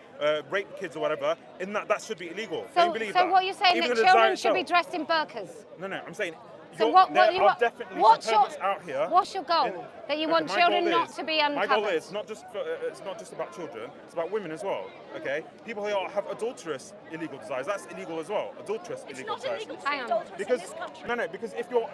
rape kids or whatever, in that should be illegal. So, Don't believe so that. what you're saying Even that the children desire should be itself. dressed in burqas? No, I'm saying. So what there you are want? definitely What's some your perverts out here. What's your goal? That you want my children goal not is- to be My goal uncovered? is not just it's not just about children. It's about women as well. Okay, people who have adulterous illegal desires. That's illegal as well. Adulterous illegal desires. Hang on. Because because if you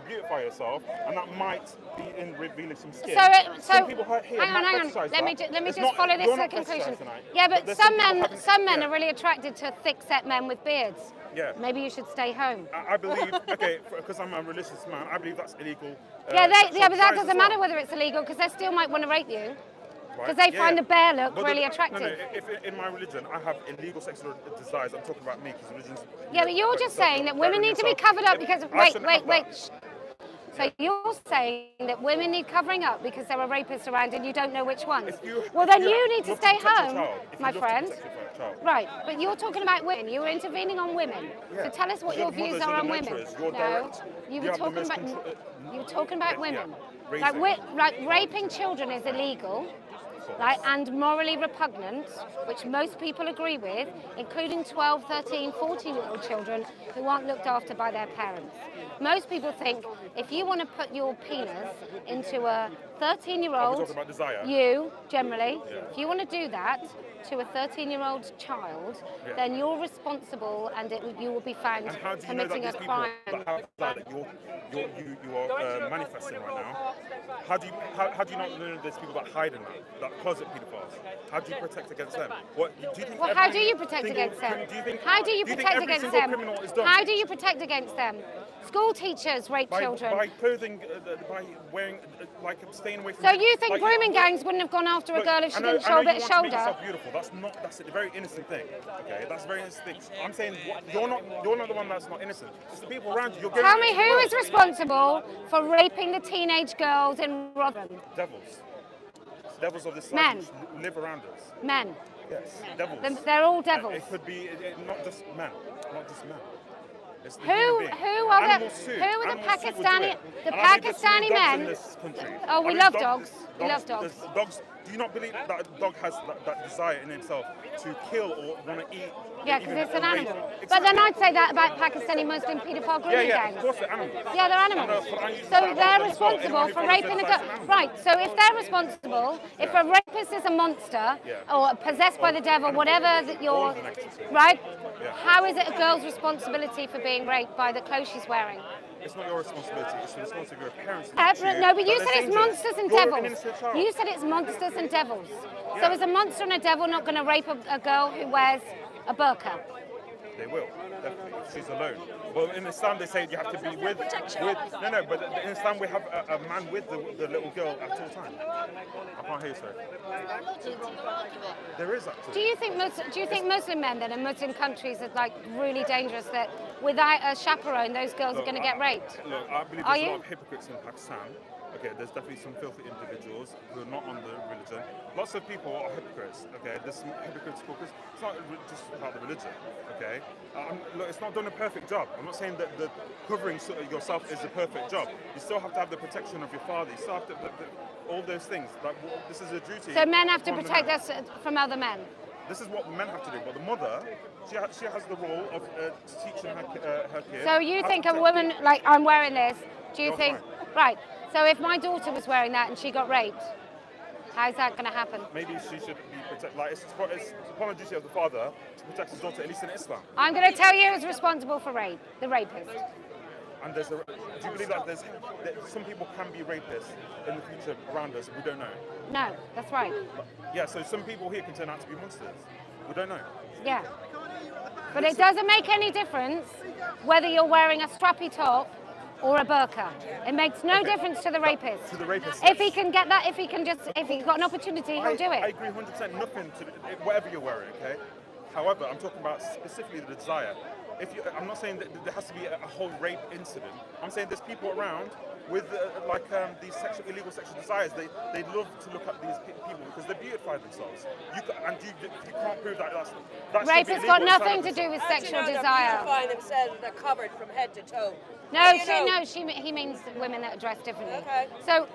beautify yourself, and that might be in revealing some skin. Some people here hang might on. fetishize Let me that. let me It's just not- follow this you're to not conclusion. fetishized tonight, Yeah, but there's some people men having- are really attracted to thick-set men with beards. Yeah. Maybe you should stay home. I believe, because I'm a religious man, I believe that's illegal. Yeah, but sexual that desires doesn't as matter well. whether it's illegal because they still might want to rape you. Right? Because they find the bear look But really attractive. No, if in my religion I have illegal sexual desires, I'm talking about me because religion's. Yeah, but you're just saying that women need to be covered up because wait. So you're saying that women need covering up because there are rapists around and you don't know which ones. Well, then you need to stay home, my friend. Right, but you're talking about women. You were intervening on women. So tell us what your views are on women. No, you were talking about women. Like raping children is illegal. Right, and morally repugnant, which most people agree with, including 12, 13, 14-year-old children who aren't looked after by their parents. Most people think if you want to put your penis into a 13-year-old, you generally, if you want to do that to a 13-year-old child, then you're responsible and you will be found And how do you know committing that a these crime. people that you are manifesting right now? How do you not know there's people that hide in that closet pedophiles? How do you protect against them? What do you think? Well, how do you protect against them? How do you protect against them? How do you protect against them? School teachers rape children. By clothing, by wearing, like staying away from. So you think grooming gangs wouldn't have gone after a girl if she didn't show a bit of shoulder? Yourself beautiful. That's a very innocent thing. Okay, that's a very innocent thing. I'm saying you're not the one that's not innocent. It's the people around you. Tell me who is responsible for raping the teenage girls in Rotherham? Devils of this Men. life which live around us. Men. Yes, devils. They're all devils. It could be not just men, It's the Who human being. are the Animals too. Animals too would do Pakistani it. the And I think there's Pakistani no dogs men? in this country. Oh, we I mean, love dogs. We love dogs. there's Dogs. Do you not believe that a dog has that desire in itself to kill or want to eat? Yeah, because it's an rape? animal. But then I'd say that about Pakistani Muslim paedophile grooming gangs. Of course they're animals. Yeah, they're animals. So they're responsible for raping a girl. Right, so if they're responsible, if a rapist is a monster or possessed by the devil, whatever that you're, right, how is it a girl's responsibility for being raped by the clothes she's wearing? It's not your responsibility, it's the responsibility of your parents. No, but you said it's monsters and devils. You said it's monsters and devils. So is a monster and a devil not going to rape a girl who wears a burqa? They will, definitely, if she's alone. Well, in Islam they say you have to be with no, but in Islam we have a man with the little girl at all times. I can't hear you, sir. There is actually. Do you think Muslim men then in Muslim countries are like really dangerous that without a chaperone those girls are going to get raped? Look, I believe there's a lot of hypocrites in Pakistan. Okay, there's definitely some filthy individuals who are not on the religion. Lots of people are hypocrites. Okay, there's some hypocritical because it's not just about the religion. Okay, look, it's not done a perfect job. I'm not saying that the covering yourself is a perfect job. You still have to have the protection of your father. You still have to all those things. Like this is a duty. So men have to protect us from other men. This is what men have to do. But the mother, she has the role of teaching her kids. So you think a woman like I'm wearing this? Do you think right? So if my daughter was wearing that and she got raped, how's that going to happen? Maybe she should be protected. Like it's upon the duty of the father to protect his daughter, at least in Islam. I'm going to tell you who's responsible for rape: the rapist. And do you believe that some people can be rapists in the future around us? We don't know. No, that's right. Yeah, so some people here can turn out to be monsters. We don't know. Yeah. But it doesn't make any difference whether you're wearing a strappy top or a burqa. It makes no difference to the rapist. To the rapist. If he can get that, if he's got an opportunity, he'll do it. I agree 100%. Nothing to whatever you're wearing, okay? However, I'm talking about specifically the desire. I'm not saying that there has to be a whole rape incident. I'm saying there's people around with these illegal sexual desires. They love to look at these people because they beautify themselves. You can't prove that that's Rape has got nothing to do with sexual desire. Beautify themselves, they're covered from head to toe. No, he means women that are dressed differently. Okay. So,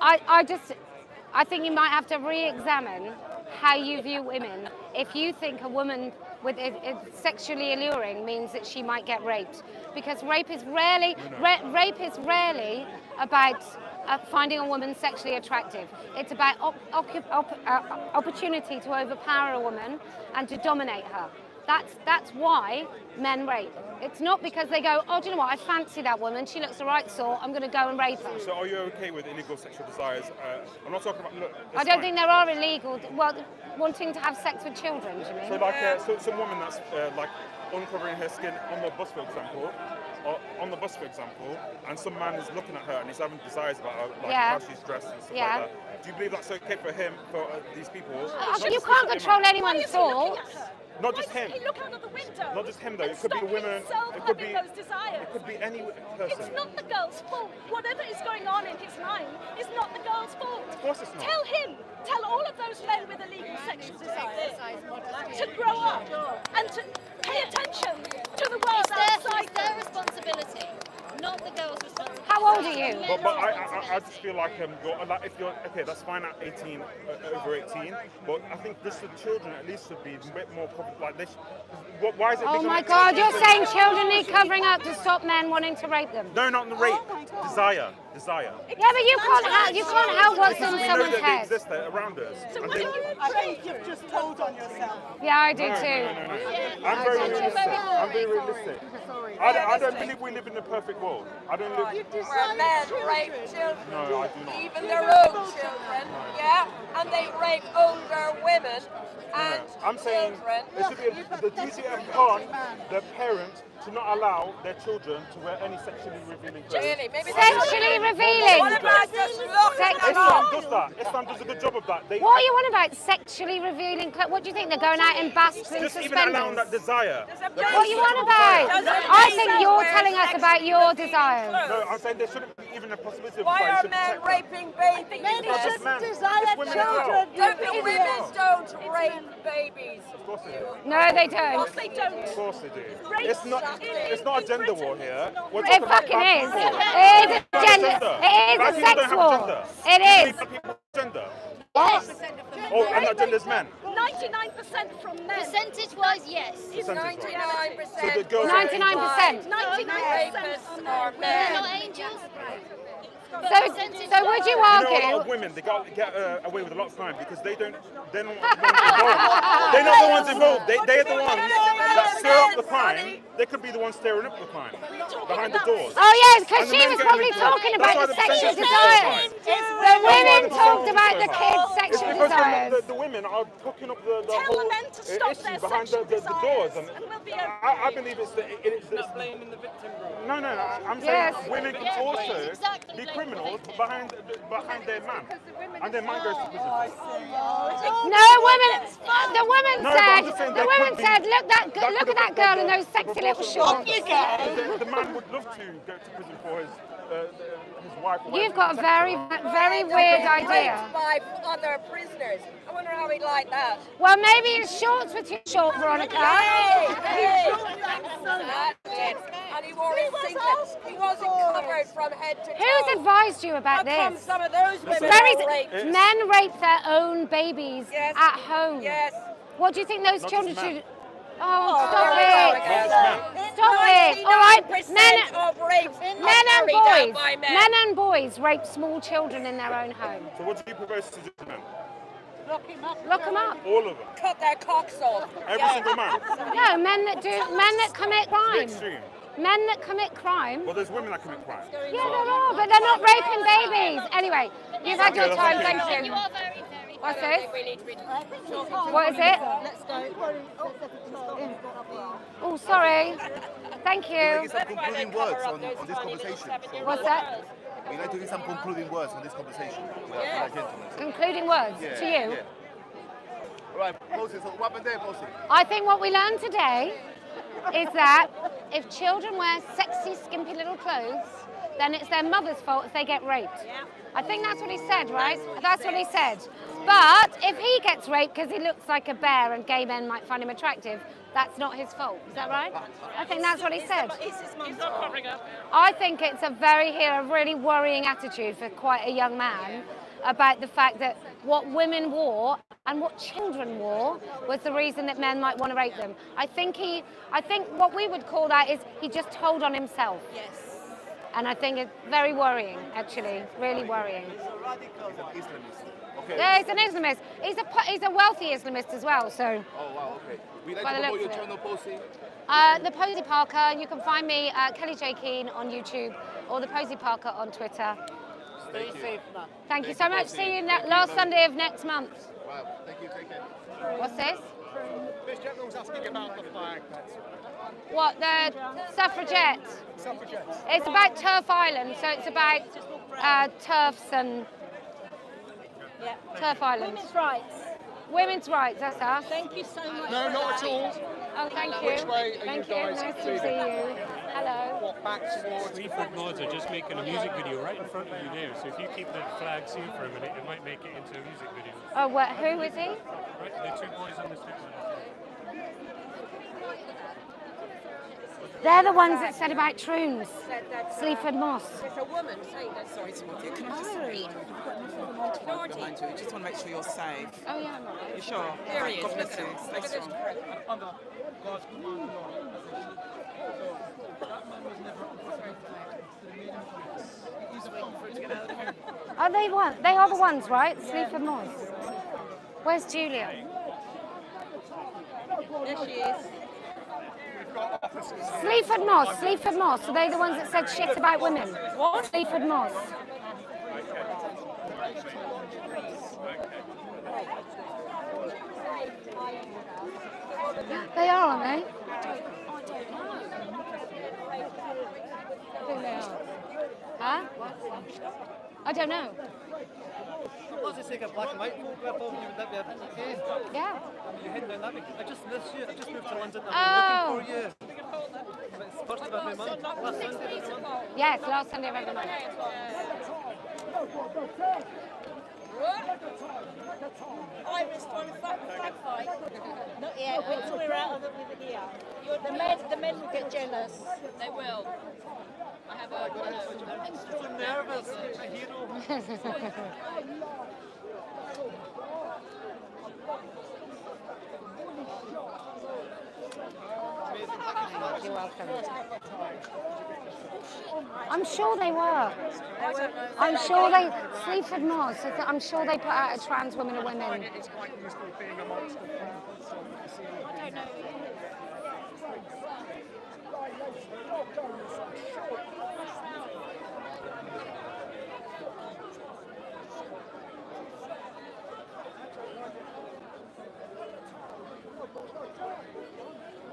I think you might have to re-examine how you view women if you think a woman with it sexually alluring means that she might get raped, because rape is rarely about finding a woman sexually attractive. It's about opportunity to overpower a woman and to dominate her. That's why men rape. It's not because they go, oh, do you know what, I fancy that woman, she looks the right sort, I'm going to go and rape her. So are you okay with illegal sexual desires? I'm not talking about, look, I don't think there are illegal, well, wanting to have sex with children, do you mean? So like some woman that's like uncovering her skin on the bus, for example, and some man is looking at her and he's having desires about her, like how she's dressed and stuff like that. Do you believe that's okay for him, for these people? You can't control anyone's thoughts. Not just him. He look out of the window. Not just him though. It could be a woman. It could be those desires. It could be any person. It's not the girl's fault. Whatever is going on in his mind is not the girl's fault. Of course it's not. Tell him. Tell all of those men with illegal sexual desires to grow up and to pay attention to the world outside. It's their responsibility, not the girl's responsibility. How old are you? But I just feel like if you're okay, that's fine at 18, over 18. But I think the children at least should be a bit more like this. Why is it? Oh my God! You're saying children need covering up to stop men wanting to rape them? No, not the rape. Desire. Yeah, but you can't help what's in someone's head. They exist around us. I think you've just told on yourself. Yeah, I do too. No. I'm very realistic. I don't believe we live in a perfect world. I don't live. Where men rape children. No, I do not. Even their own children. Yeah, and they rape older women and I'm saying it should be the duty upon the parent to not allow their children to wear any sexually revealing clothes. Sexually revealing? What about just looking Islam does that. Islam does a good job of that. What are you on about? Sexually revealing clothes? What do you think? They're going out in basques and just even allowing suspenders? that desire. What are you on about? I think you're telling us about your desires. No, I'm saying there shouldn't be even a possibility of Why are men raping babies? Men just desire It's children. Don't the women don't rape babies? Of course they do. No, they don't. Of course they don't. Of course they do. It's not a gender war here. It fucking is. It is a gender. It is a sex war. It is. Gender. Yes. Oh, and that gender's men. 99% from men. Percentage-wise, yes. It's 99%. So the girls 99%. 99% Rapists are They're men. not angels. So would you You know, a lot argue? of women, they get away with a lot of crime because they're not the ones involved. They're not the ones involved. They're the ones that stir up the crime. They could be the ones stirring up the crime behind the doors. Oh yes, because And the she men was getting probably into it. talking That's about why the the sexual percentage is so desires. high. The women talked about the kids' It's sexual because desires. the women are hooking up the whole issue behind the doors. And I believe it's not blaming the victim, bro. No, I'm saying women can also be criminals behind their man, and their man goes to prison. No, the women No, but I'm just saying there could be- look at that girl in those sexy little shorts. The man would love to go to prison for his wife. or You've whatever. got a very weird idea. Raped by other prisoners. I wonder how he'd like that. Well, maybe his shorts were too short, Veronica. Hey! And he wore his singlet. He wasn't covered from head to toe. Who's advised you about How come this? some of those women Very- are raped? Men rape their own babies Yes. at home. Yes. What do you think those Not children just men. should? Oh, stop there we go it! again. Stop it! All right, 99% of rapes men are and carried out boys. by men. Men and boys rape small children in their own home. So what do you propose to do to men? Lock him up. Lock them up. All of them. Cut their cocks off. Every single man. No, men that commit It's crime. extreme. Men that commit crime. Well, there's women that commit crime. Yeah, there are, but they're not raping babies. Anyway, you've had your Okay, time. thank you. Thank You you. are very, very. What's this? We need to be What is it? Let's go. Oh, sorry. Thank you. Give some concluding words on this conversation. What's that? We'd like to give some concluding words on this conversation with our gentlemen. Concluding words Yeah, to you. yeah. All right, Posie, so what happened there, Posie? I think what we learned today is that if children wear sexy, skimpy little clothes, then it's their mother's fault if they get raped. I think that's what he said, right? That's what he said. But if he gets raped because he looks like a bear and gay men might find him attractive, that's not his fault. Is that right? I think that's what he said. He's not covering up. I think it's a really worrying attitude for quite a young man about the fact that what women wore and what children wore was the reason that men might want to rape them. I think what we would call that is he just told on himself. Yes. And I think it's very worrying, actually, really worrying. He's a radical Islamist. Okay. Yeah, he's an Islamist. He's a wealthy Islamist as well, so. Oh, wow, okay. We'd like By to the promote your looks of it. channel, Posie. The Posie Parker, you can find me Kellie-Jay Keen on YouTube or the Posie Parker on Twitter. Stay safe now. Thank you so much. See you last Sunday of next month. Wow, thank you, take care. What's this? This gentleman was asking about the flag. What, the suffragettes? Suffragettes. It's about Turf Island, so it's about turfs and Turf Island. Women's rights. Women's rights, that's us. Thank you so much. No, not at all. Oh, thank you. Which way are Thank you guys Nice to feeling? see you. Hello. What, back towards? Sleaford Mods are just making a music video right in front of you there, so if you keep the flag seen for a minute, it might make it into a music video. Oh, who is he? Right, the two boys on the stage. They're the ones that said about Troons. Sleaford Moss. There's a woman saying that. Sorry to interrupt you. Can I just read? You've got enough of the microphone behind you. I just want to make sure you're safe. Oh, yeah, I'm all right. You sure? There he is. God bless you. Stay strong. Under God's command and law. So that man was never he's a comfort to get out of here. Are they one? They are the ones, right? Sleaford Moss. Where's Julia? There she is. Sleaford Moss. Sleaford Moss. Are they the ones that said shit about women? What? Sleaford Moss. They are, aren't they? I think they are. Huh? I don't know. What's it say, a black and white photograph of you? Would that be okay? Yeah. You're heading down that way. I just moved to London. Oh. I've been looking for you. It's first of every month. Last Sunday of every month. Yes, last Sunday of every month. Iris trying to flag fight. Not yet. Wait till we're out of it with it here. The men will get jealous. They will. I have I'm so nervous. A hero. You're welcome. I'm sure they were. I'm sure they, Sleaford Moss, I'm sure they put out a trans women and women. It's quite useful being amongst the friends. I don't know.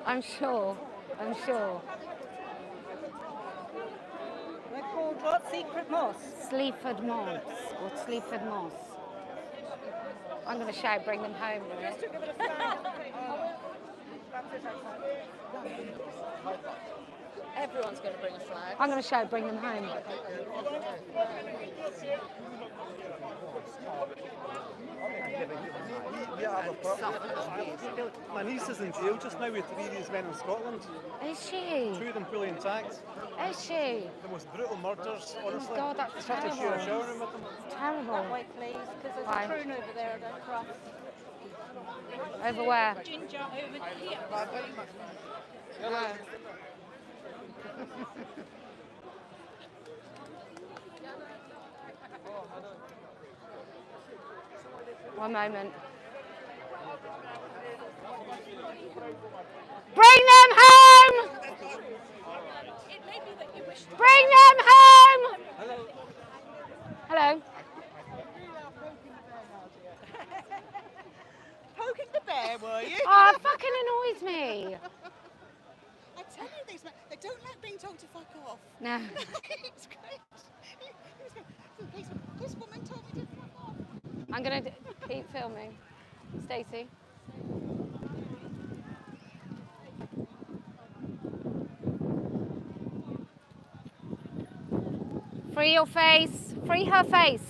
I'm sure. I'm sure. We're called what? Secret Moss? Sleaford Moss or Sleaford Moss. I'm going to shout, bring them home. Everyone's going to bring a flag. I'm going to shout, bring them home. My niece is in jail just now with 3 of these men in Scotland. Is she? 2 of them fully intact. Is she? The most brutal murders, honestly. Oh God, that's just had to share a shower room with them. It's terrible. That way, please, because there's Why? a prune over there. Don't cross. Over where? Ginger over here. Hello. One moment. Bring them home! Bring them home! Hello. Poking the bear, were you? Oh, it fucking annoys me. I tell you, these men, they don't like being told to fuck off. No. It's great. This woman told me to fuck off. I'm going to keep filming. Stacey. Free your face. Free her face.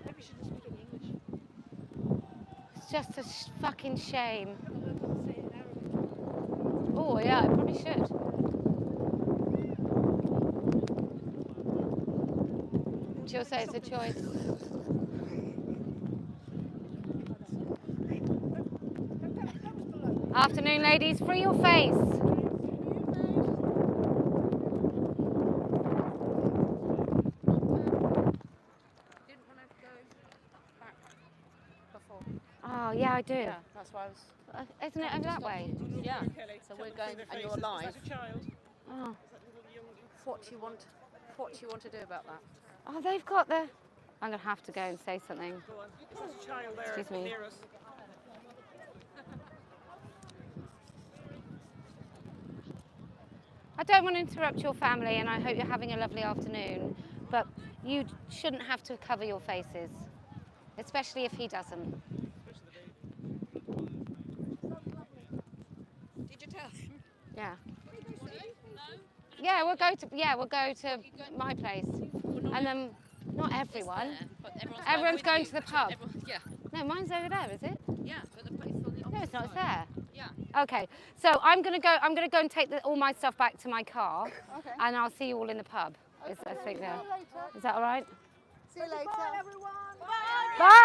Maybe she doesn't speak any English. It's just a fucking shame. Oh yeah, I probably should. She'll say it's a choice. Afternoon, ladies. Free your face. Oh yeah, I do. Yeah, that's why I was. Isn't it over that way? Yeah. So we're going, and you're alive. Oh. What do you want? What do you want to do about that? Oh, they've got the. I'm gonna have to go and say something. Is that a child there Excuse me. near us? I don't want to interrupt your family, and I hope you're having a lovely afternoon. But you shouldn't have to cover your faces, especially if he doesn't. Did you tell him? Yeah. Yeah, we'll go to my place, and then not everyone. Everyone's going to the pub. Yeah. No, mine's over there, is it? Yeah, but the place on the opposite No, it's not. It's side. there. Yeah. Okay, so I'm gonna go and take all my stuff back to my car, and I'll see you all in the pub. I think there. Is that all right? See you later. Bye.